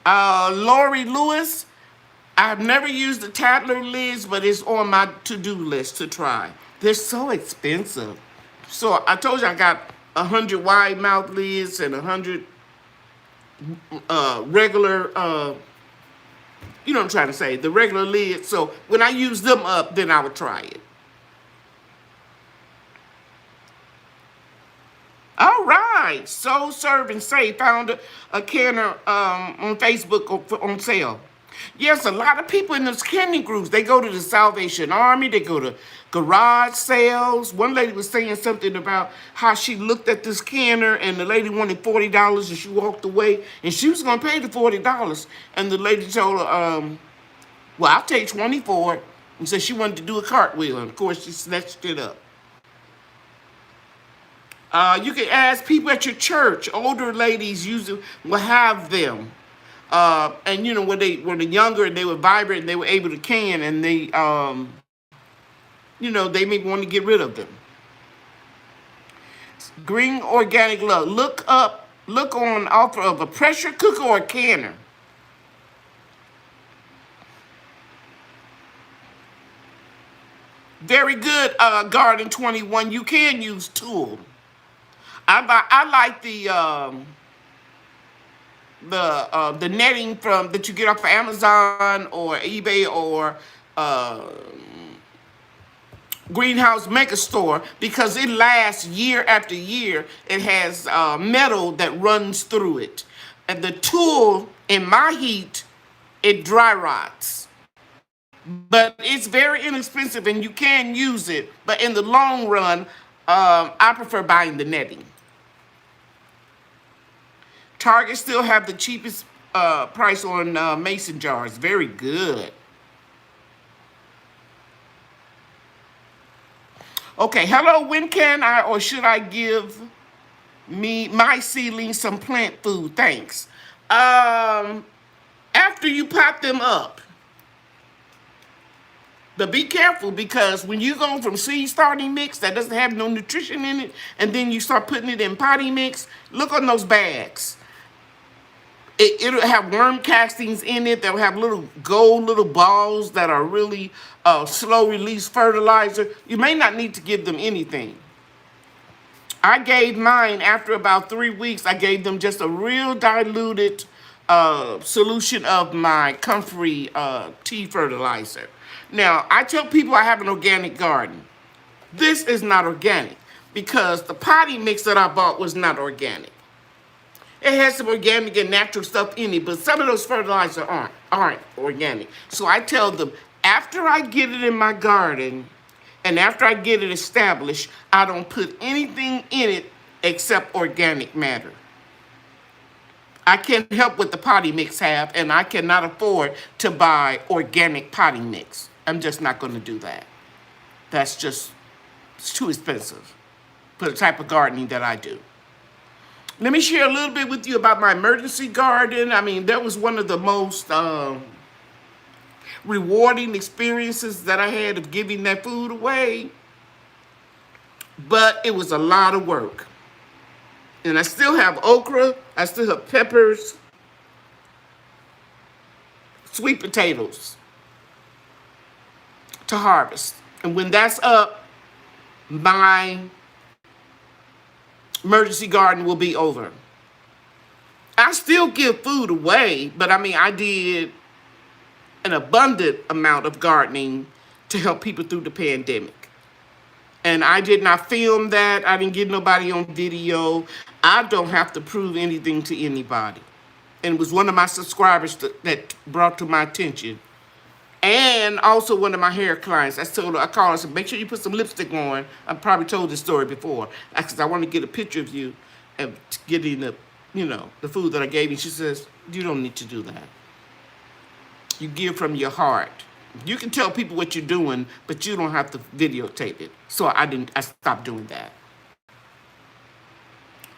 Lori Lewis, I've never used the Tatler lids, but it's on my to-do list to try. They're so expensive. So I told you I got 100 wide mouth lids and 100 regular, you know what I'm trying to say, the regular lids. So when I use them up, then I would try it. All right, So Serve and Save found a canner on Facebook on sale. Yes, a lot of people in those canning groups, they go to the Salvation Army, they go to garage sales. One lady was saying something about how she looked at this canner and the lady wanted $40 and she walked away and she was going to pay the $40. And the lady told her, well, I'll take 20 for it. And so she wanted to do a cartwheel, and of course she snatched it up. You can ask people at your church. Older ladies usually will have them. And when they were younger and they were vibrant and they were able to can, and they, they may want to get rid of them. Green Organic Love. Look on offer of a pressure cooker or a canner. Very good, Garden 21. You can use tool. I like the netting that you get off of Amazon or eBay or Greenhouse Mega Store, because it lasts year after year. It has metal that runs through it, and the tool in my heat, it dry rots. But it's very inexpensive and you can use it. But in the long run, I prefer buying the netting. Target still have the cheapest price on mason jars. Very good. Okay, hello, when can I or should I give my seedlings some plant food? Thanks. After you pot them up. But be careful, because when you go from seed starting mix that doesn't have no nutrition in it, and then you start putting it in potty mix, look on those bags. It'll have worm castings in it. They'll have little balls that are really slow release fertilizer. You may not need to give them anything. I gave mine after about 3 weeks. I gave them just a real diluted solution of my comfrey tea fertilizer. Now, I tell people I have an organic garden. This is not organic because the potting mix that I bought was not organic. It has some organic and natural stuff in it, but some of those fertilizers aren't organic. So I tell them, after I get it in my garden and after I get it established, I don't put anything in it except organic matter. I can't help what the potting mix have, and I cannot afford to buy organic potting mix. I'm just not going to do that. That's just, it's too expensive for the type of gardening that I do. Let me share a little bit with you about my emergency garden. I mean, that was one of the most rewarding experiences that I had of giving that food away. But it was a lot of work. And I still have okra, I still have peppers, sweet potatoes to harvest. And when that's up, my emergency garden will be over. I still give food away, but I mean, I did an abundant amount of gardening to help people through the pandemic. And I did not film that. I didn't get nobody on video. I don't have to prove anything to anybody. And it was one of my subscribers that brought to my attention. And also one of my hair clients. I called her, I said, make sure you put some lipstick on. I probably told this story before. I said, I want to get a picture of you and getting the, the food that I gave you. She says, you don't need to do that. You give from your heart. You can tell people what you're doing, but you don't have to videotape it. So I stopped doing that.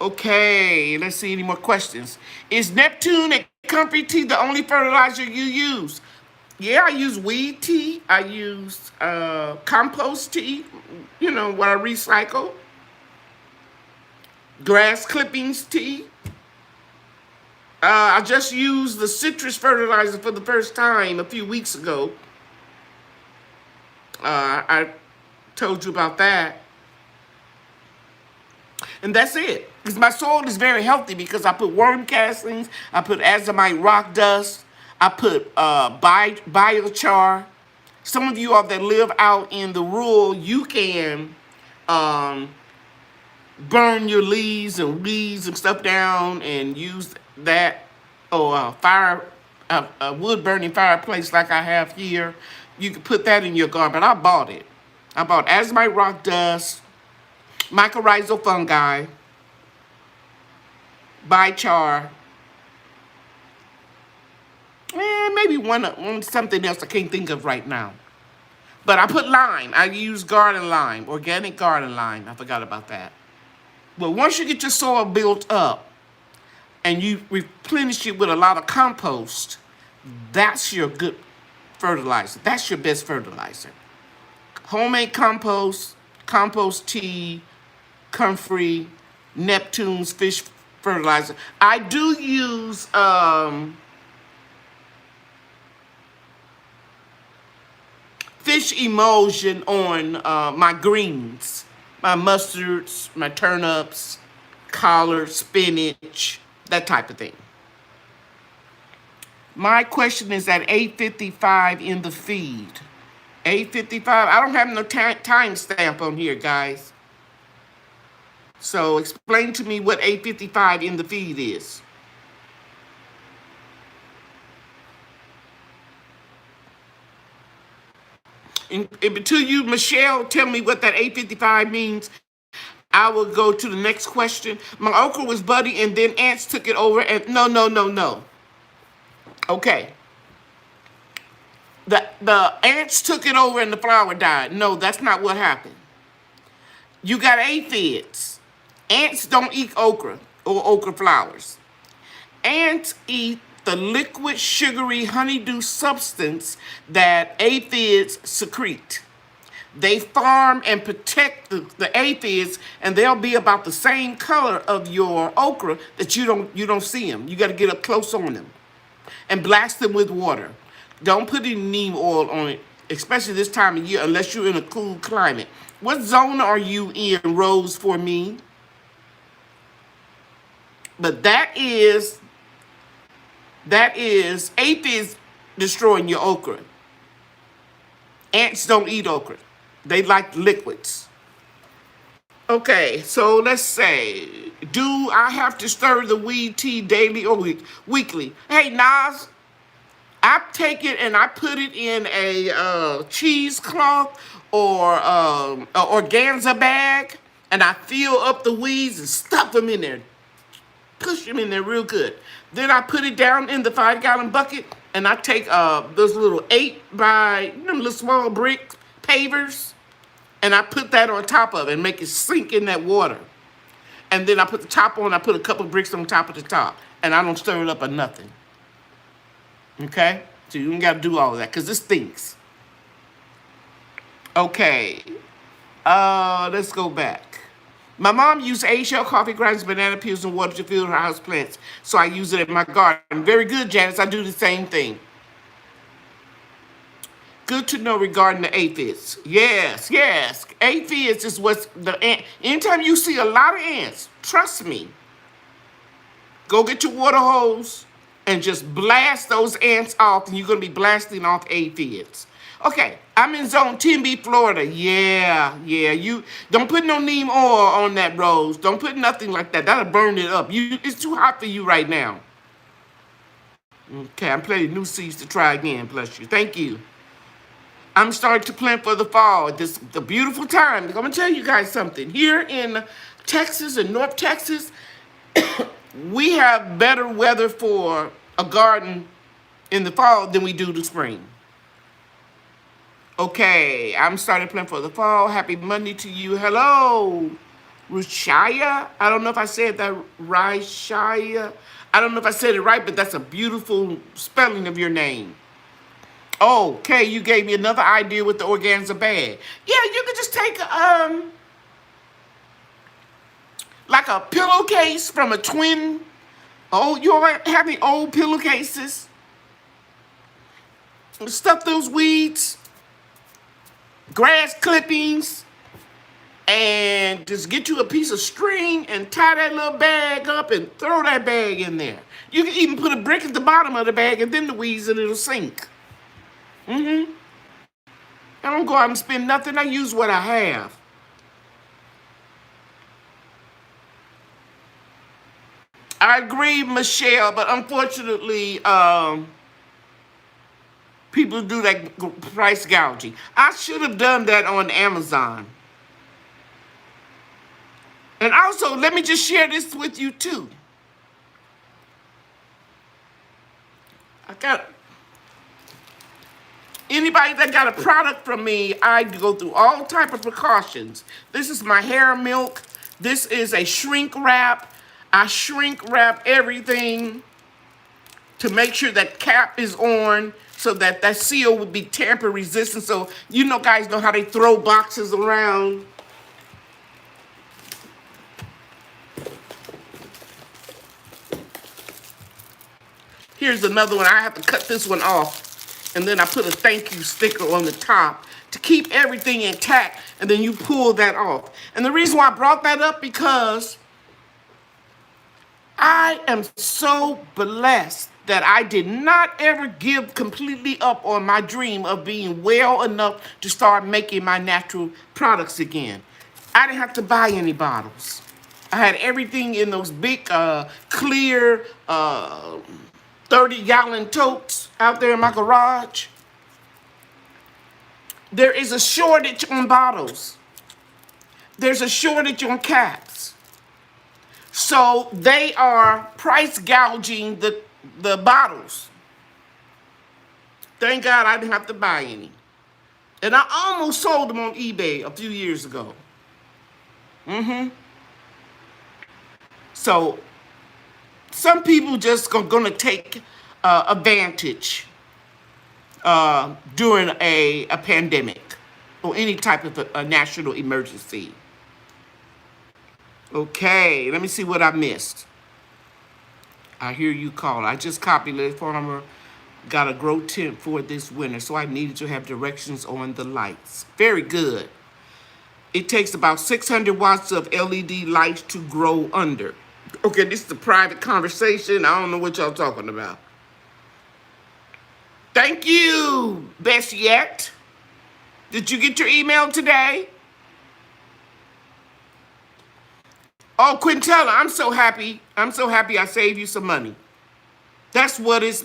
Okay, let's see any more questions. Is Neptune and comfrey tea the only fertilizer you use? Yeah, I use weed tea. I use compost tea, what I recycle. Grass clippings tea. I just used the citrus fertilizer for the first time a few weeks ago. I told you about that. And that's it. Because my soil is very healthy because I put worm castings, I put azomite rock dust, I put biochar. Some of you all that live out in the rural, you can burn your leaves and weeds and stuff down and use that, or a wood burning fireplace like I have here. You can put that in your garden. But I bought it. I bought azomite rock dust, mycorrhizal fungi, biochar, and maybe something else I can't think of right now. But I put lime. I use garden lime, organic garden lime. I forgot about that. But once you get your soil built up and you replenish it with a lot of compost, that's your good fertilizer. That's your best fertilizer. Homemade compost, compost tea, comfrey, Neptune's fish fertilizer. I do use fish emulsion on my greens, my mustards, my turnips, collards, spinach, that type of thing. My question is at 8:55 in the feed. 8:55. I don't have no time stamp on here, guys. So explain to me what 8:55 in the feed is. And until you, Michelle, tell me what that 8:55 means, I will go to the next question. My okra was budding and then ants took it over and no. Okay. The ants took it over and the flower died. No, that's not what happened. You got aphids. Ants don't eat okra or okra flowers. Ants eat the liquid, sugary honeydew substance that aphids secrete. They farm and protect the aphids, and they'll be about the same color of your okra that you don't see them. You got to get up close on them and blast them with water. Don't put any neem oil on it, especially this time of year, unless you're in a cool climate. What zone are you in, Rose, for me? But that is That is, aphids destroying your okra. Ants don't eat okra. They like liquids. Okay, so let's say, do I have to stir the weed tea daily or weekly? Hey, Nas, I take it and I put it in a cheesecloth or a organza bag, and I fill up the weeds and stuff them in there. Push them in there real good. Then I put it down in the 5-gallon bucket, and I take those little 8 by them little small brick pavers, and I put that on top of it and make it sink in that water. And then I put the top on. I put a couple bricks on top of the top, and I don't stir it up or nothing. Okay, so you ain't got to do all of that because this stinks. Okay, let's go back. My mom used eggshell, coffee grinds, banana peels, and water to fill her house plants, so I use it in my garden. Very good, Janice. I do the same thing. Good to know regarding the aphids. Yes, yes. Aphids is what's the ant. Anytime you see a lot of ants, trust me, go get your water hose and just blast those ants off, and you're going to be blasting off aphids. Okay, I'm in zone 10B, Florida. Yeah. You don't put no neem oil on that, Rose. Don't put nothing like that. That'll burn it up. It's too hot for you right now. Okay, I'm planting new seeds to try again, bless you. Thank you. I'm starting to plant for the fall. This the beautiful time. I'm going to tell you guys something. Here in Texas and North Texas, we have better weather for a garden in the fall than we do the spring. Okay, I'm starting to plan for the fall. Happy Monday to you. Hello, Rushaya. I don't know if I said that right, Shaya. I don't know if I said it right, but that's a beautiful spelling of your name. Okay, you gave me another idea with the organza bag. Yeah, you could just take like a pillowcase from a twin. Oh, you all have any old pillowcases? Stuff those weeds, grass clippings, and just get you a piece of string and tie that little bag up and throw that bag in there. You can even put a brick at the bottom of the bag and then the weeds and it'll sink. I don't go out and spend nothing. I use what I have. I agree, Michelle, but unfortunately, people do that price gouging. I should have done that on Amazon. And also, let me just share this with you too. Anybody that got a product from me, I go through all type of precautions. This is my hair milk. This is a shrink wrap. I shrink wrap everything to make sure that cap is on so that that seal would be tamper resistant. So you know, guys know how they throw boxes around. Here's another one. I have to cut this one off. And then I put a thank you sticker on the top to keep everything intact. And then you pull that off. And the reason why I brought that up because I am so blessed that I did not ever give completely up on my dream of being well enough to start making my natural products again. I didn't have to buy any bottles. I had everything in those big, clear, 30-gallon totes out there in my garage. There is a shortage on bottles. There's a shortage on caps. So they are price gouging the bottles. Thank God I didn't have to buy any. And I almost sold them on eBay a few years ago. So some people just gonna take advantage during a pandemic or any type of a national emergency. Okay, let me see what I missed. I hear you call. I just copied it. Farmer got a grow tent for this winter, so I needed to have directions on the lights. Very good. It takes about 600 watts of LED lights to grow under. Okay, this is a private conversation. I don't know what y'all talking about. Thank you, best yet. Did you get your email today? Oh, Quintella, I'm so happy. I'm so happy I saved you some money. That's what it's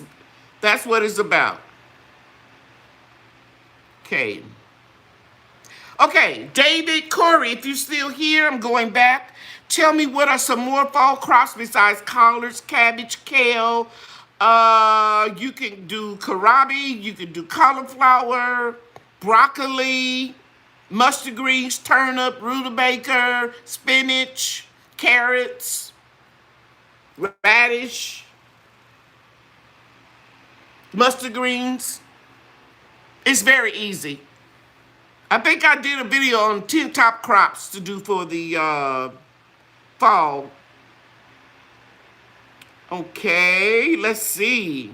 about. Okay. Okay, David, Corey, if you're still here, I'm going back. Tell me what are some more fall crops besides collards, cabbage, kale. You can do kohlrabi, you can do cauliflower, broccoli, mustard greens, turnip, rutabaga, spinach, carrots, radish, mustard greens. It's very easy. I think I did a video on 10 top crops to do for the fall. Okay, let's see.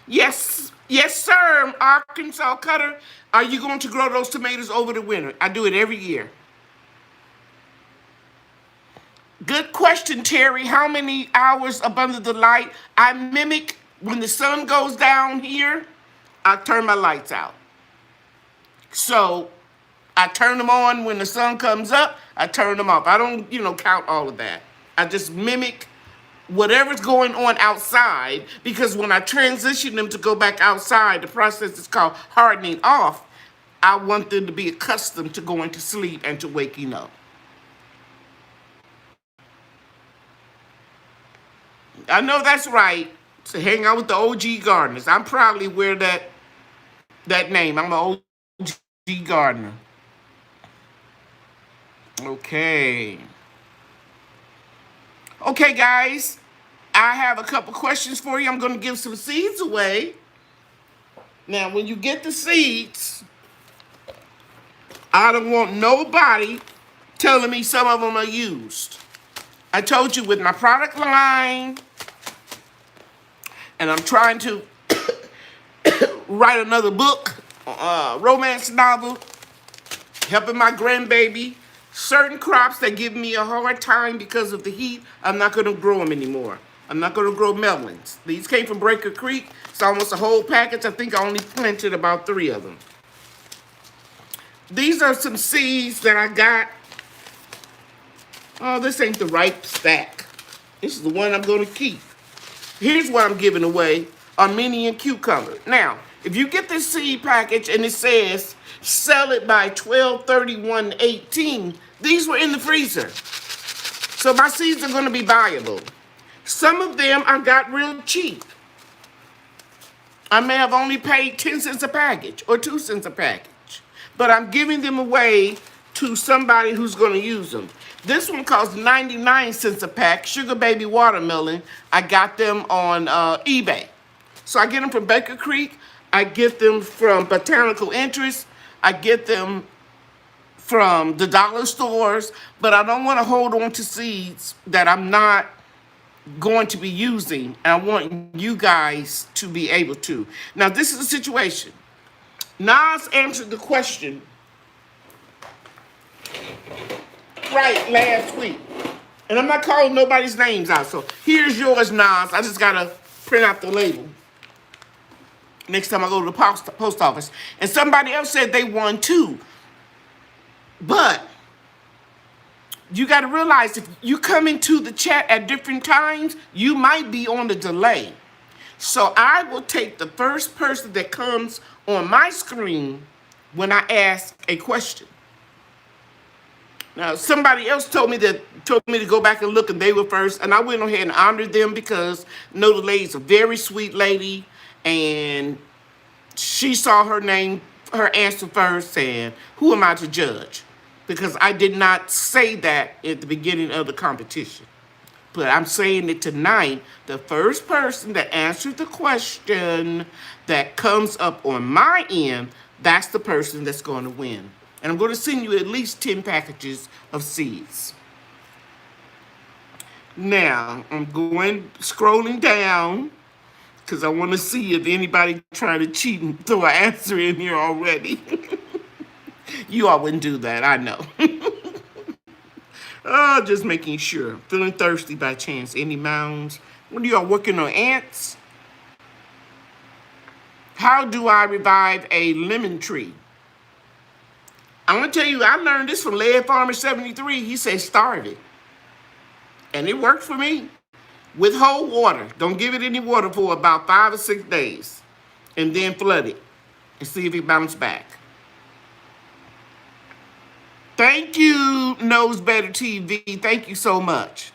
Yes, yes, sir, Arkansas Cutter. Are you going to grow those tomatoes over the winter? I do it every year. Good question, Terry. How many hours up under the light? I mimic when the sun goes down here, I turn my lights out. So I turn them on when the sun comes up, I turn them off. I don't, count all of that. I just mimic whatever's going on outside, because when I transition them to go back outside, the process is called hardening off. I want them to be accustomed to going to sleep and to waking up. I know that's right. To hang out with the OG gardeners. I'm proudly wear that name. I'm an OG gardener. Okay. Okay, guys. I have a couple questions for you. I'm going to give some seeds away. Now, when you get the seeds, I don't want nobody telling me some of them are used. I told you with my product line, and I'm trying to write another book, romance novel, helping my grandbaby. Certain crops that give me a hard time because of the heat, I'm not going to grow them anymore. I'm not going to grow melons. These came from Breaker Creek. It's almost a whole package. I think I only planted about 3 of them. These are some seeds that I got. Oh, this ain't the right stack. This is the one I'm going to keep. Here's what I'm giving away, Armenian cucumber. Now, if you get this seed package and it says sell it by 12/31/18, these were in the freezer. So my seeds are going to be viable. Some of them I got real cheap. I may have only paid 10 cents a package or 2 cents a package, but I'm giving them away to somebody who's going to use them. This one costs 99 cents a pack, Sugar Baby Watermelon. I got them on eBay. So I get them from Baker Creek. I get them from Botanical Interest. I get them from the dollar stores, but I don't want to hold on to seeds that I'm not going to be using. I want you guys to be able to. Now, this is the situation. Nas answered the question right last week. And I'm not calling nobody's names out. So here's yours, Nas. I just got to print out the label next time I go to the post office. And somebody else said they won too. But you got to realize if you come into the chat at different times, you might be on the delay. So I will take the first person that comes on my screen when I ask a question. Now, somebody else told me to go back and look, and they were first, and I went ahead and honored them because I know the lady's a very sweet lady, and she saw her name, her answer first, and who am I to judge? Because I did not say that at the beginning of the competition. But I'm saying it tonight, the first person that answered the question that comes up on my end, that's the person that's going to win. And I'm going to send you at least 10 packages of seeds. Now, I'm scrolling down because I want to see if anybody trying to cheat and throw an answer in here already. You all wouldn't do that, I know. Oh, just making sure. Feeling thirsty by chance. Any mounds? What are y'all working on, ants? How do I revive a lemon tree? I'm going to tell you, I learned this from Lead Farmer 73. He said starve it. And it worked for me. Withhold water. Don't give it any water for about 5 or 6 days. And then flood it. And see if it bounces back. Thank you, Knows Better TV. Thank you so much.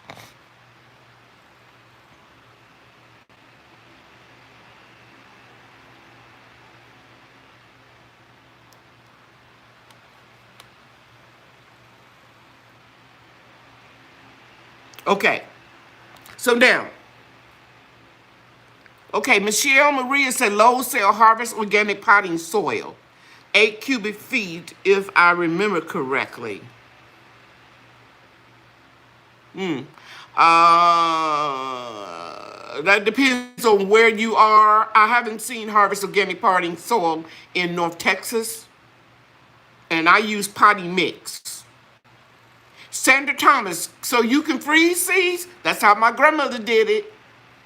Okay. So now. Okay, Michelle Maria said low cell harvest organic potting soil. 8 cubic feet, if I remember correctly. That depends on where you are. I haven't seen harvest organic potting soil in North Texas. And I use potting mix. Sandra Thomas, so you can freeze seeds? That's how my grandmother did it.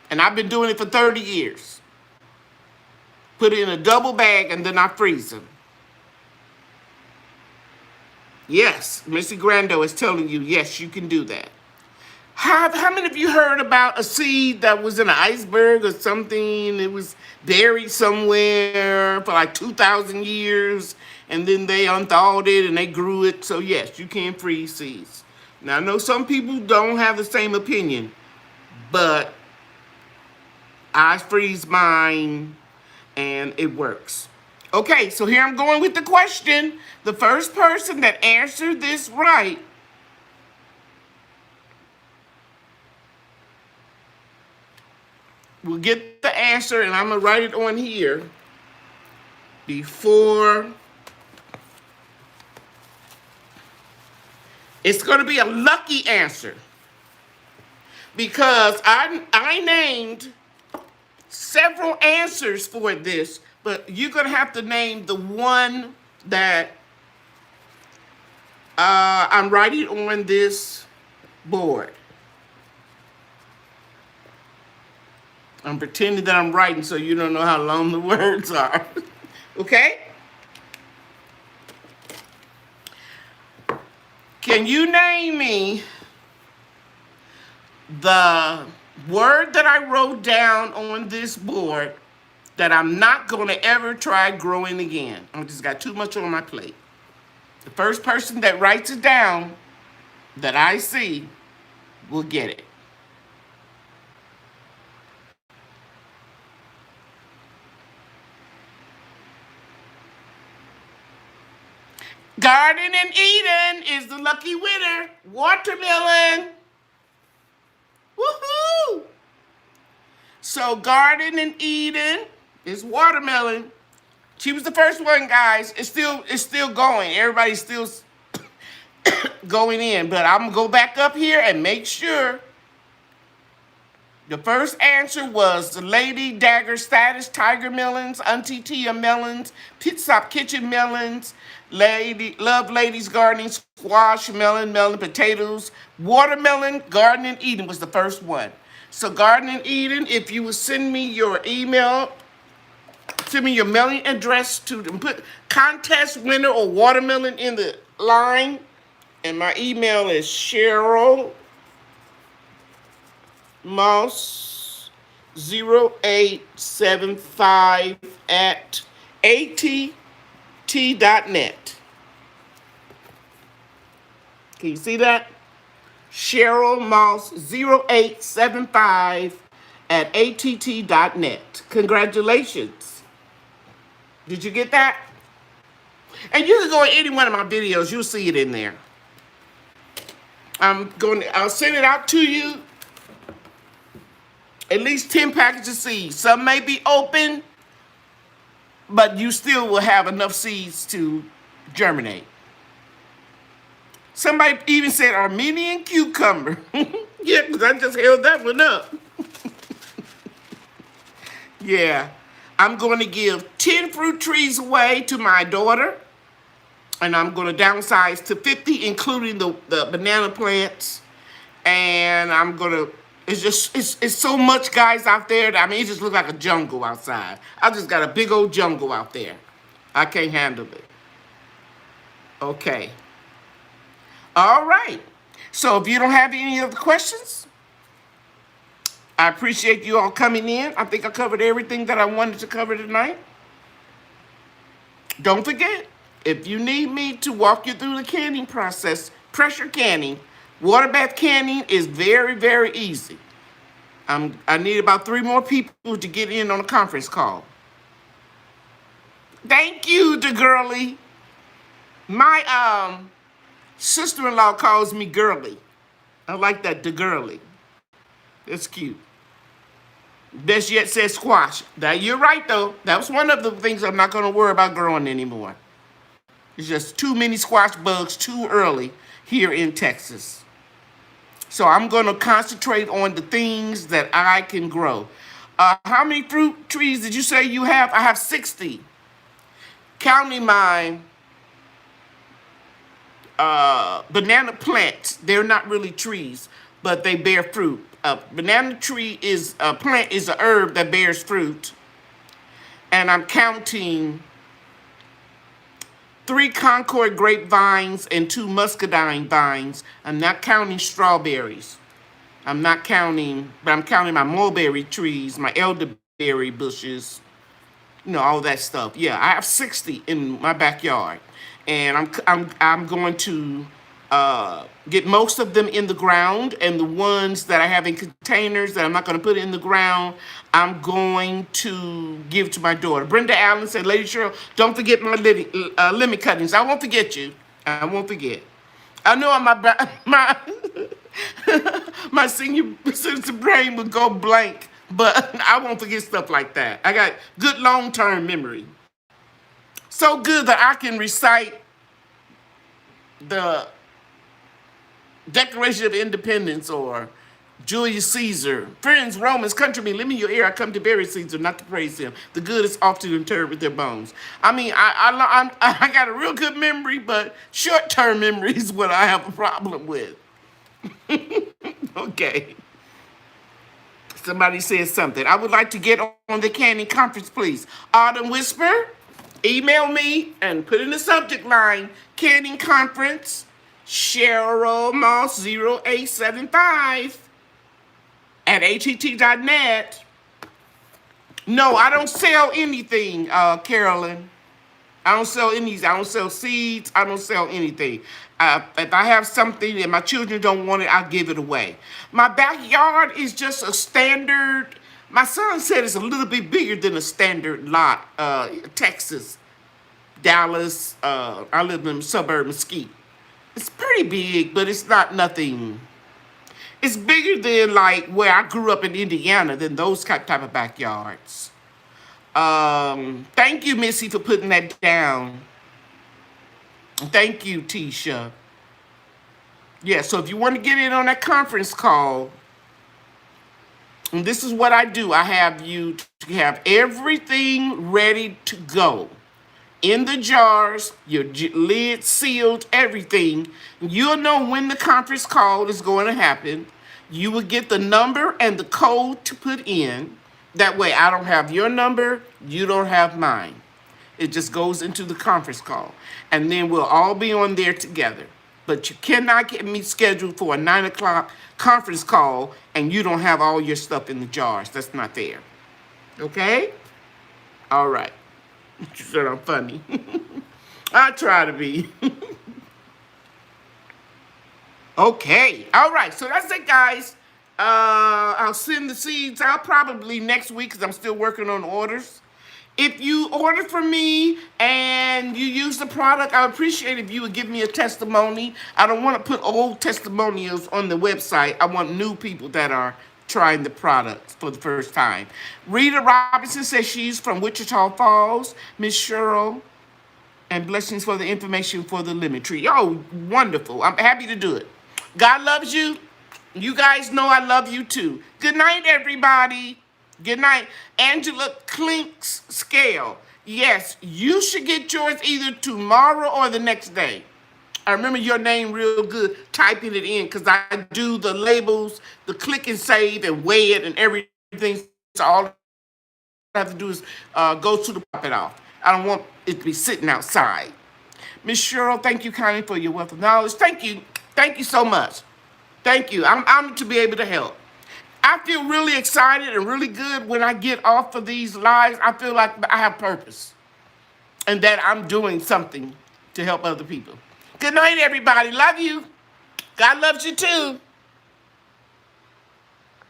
And I've been doing it for 30 years. Put it in a double bag and then I freeze them. Yes, Missy Grando is telling you, yes, you can do that. How many of you heard about a seed that was in an iceberg or something? It was buried somewhere for like 2,000 years, and then they unthawed it and they grew it. So yes, you can freeze seeds. Now, I know some people don't have the same opinion, but I freeze mine and it works. Okay, so here I'm going with the question. The first person that answered this right will get the answer, and I'm going to write it on here before. It's going to be a lucky answer because I named several answers for this, but you're going to have to name the one that I'm writing on this board. I'm pretending that I'm writing so you don't know how long the words are. Okay? Can you name me the word that I wrote down on this board that I'm not going to ever try growing again? I just got too much on my plate. The first person that writes it down that I see will get it. Garden in Eden is the lucky winner. Watermelon. Woohoo! So Garden in Eden is watermelon. She was the first one, guys. It's still going. Everybody's still going in. But I'm going to go back up here and make sure. The first answer was the Lady Dagger Status Tiger Melons, Auntie Tia Melons, Pit Stop Kitchen Melons, Love Ladies Gardening Squash Melon, Melon Potatoes, Watermelon, Garden in Eden was the first one. So Garden in Eden, if you would send me your email, send me your mailing address to put contest winner or watermelon in the line. And my email is Cheryl Mouse 0875 at att.net. Can you see that? Cheryl Mouse 0875 at att.net. Congratulations. Did you get that? And you can go in any one of my videos. You'll see it in there. I'll send it out to you. At least 10 packages of seeds. Some may be open, but you still will have enough seeds to germinate. Somebody even said Armenian cucumber. Yeah, because I just held that one up. Yeah. I'm going to give 10 fruit trees away to my daughter. And I'm going to downsize to 50, including the banana plants. And I'm going to It's so much guys out there that, I mean, it just looks like a jungle outside. I just got a big old jungle out there. I can't handle it. Okay. All right. So if you don't have any other questions, I appreciate you all coming in. I think I covered everything that I wanted to cover tonight. Don't forget, if you need me to walk you through the canning process, pressure canning, water bath canning is very, very easy. I need about 3 more people to get in on a conference call. Thank you, the girly. My sister-in-law calls me girly. I like that, the girly. It's cute. Best yet says squash. Now, you're right, though. That was one of the things I'm not going to worry about growing anymore. It's just too many squash bugs too early here in Texas. So I'm going to concentrate on the things that I can grow. How many fruit trees did you say you have? I have 60. Counting my banana plants. They're not really trees, but they bear fruit. Banana tree is a plant, is a herb that bears fruit. And I'm counting 3 Concord grapevines and 2 muscadine vines. I'm not counting strawberries. I'm not counting, but I'm counting my mulberry trees, my elderberry bushes, you know, all that stuff. Yeah, I have 60 in my backyard, and I'm going to get most of them in the ground, and the ones that I have in containers that I'm not going to put in the ground, I'm going to give to my daughter. Brenda Allen said, Lady Cheryl, don't forget my lemon cuttings. I won't forget you. I won't forget. I know my my senior citizen brain would go blank, but I won't forget stuff like that. I got good long-term memory. So good that I can recite the Declaration of Independence or Julius Caesar. Friends, Romans, countrymen, lend me your ear. I come to bury Caesar, not to praise him. The good is often interred with their bones. I mean, I got a real good memory, but short-term memory is what I have a problem with. Okay. Somebody said something. I would like to get on the canning conference, please. Autumn Whisper, email me and put in the subject line, canning conference, Cheryl Moss 0875 at att.net. No, I don't sell anything, Carolyn. I don't sell any. I don't sell seeds. I don't sell anything. If I have something and my children don't want it, I'll give it away. My backyard is just a standard. My son said it's a little bit bigger than a standard lot. Texas, Dallas. I live in the suburb of Mesquite. It's pretty big, but it's not nothing. It's bigger than like where I grew up in Indiana, than those type of backyards. Thank you, Missy, for putting that down. Thank you, Tisha. Yeah, so if you want to get in on that conference call, and this is what I do. I have you to have everything ready to go. In the jars, your lid sealed, everything. You'll know when the conference call is going to happen. You will get the number and the code to put in. That way I don't have your number, you don't have mine. It just goes into the conference call. And then we'll all be on there together. But you cannot get me scheduled for a 9 o'clock conference call and you don't have all your stuff in the jars. That's not fair. Okay? All right. You said I'm funny. I try to be. Okay. All right. So that's it, guys. I'll send the seeds out probably next week because I'm still working on orders. If you order from me and you use the product, I would appreciate if you would give me a testimony. I don't want to put old testimonials on the website. I want new people that are trying the product for the first time. Rita Robinson says she's from Wichita Falls. Miss Cheryl, and blessings for the information for the lemon tree. Oh, wonderful. I'm happy to do it. God loves you. You guys know I love you too. Good night, everybody. Good night. Angela Klink's scale. Yes, you should get yours either tomorrow or the next day. I remember your name real good, typing it in, because I do the labels, the click and save and weigh it and everything. So all I have to do is go to the pop it off. I don't want it to be sitting outside. Miss Cheryl, thank you kindly for your wealth of knowledge. Thank you. Thank you so much. Thank you. I'm honored to be able to help. I feel really excited and really good when I get off of these lives. I feel like I have purpose and that I'm doing something to help other people. Good night, everybody. Love you. God loves you too.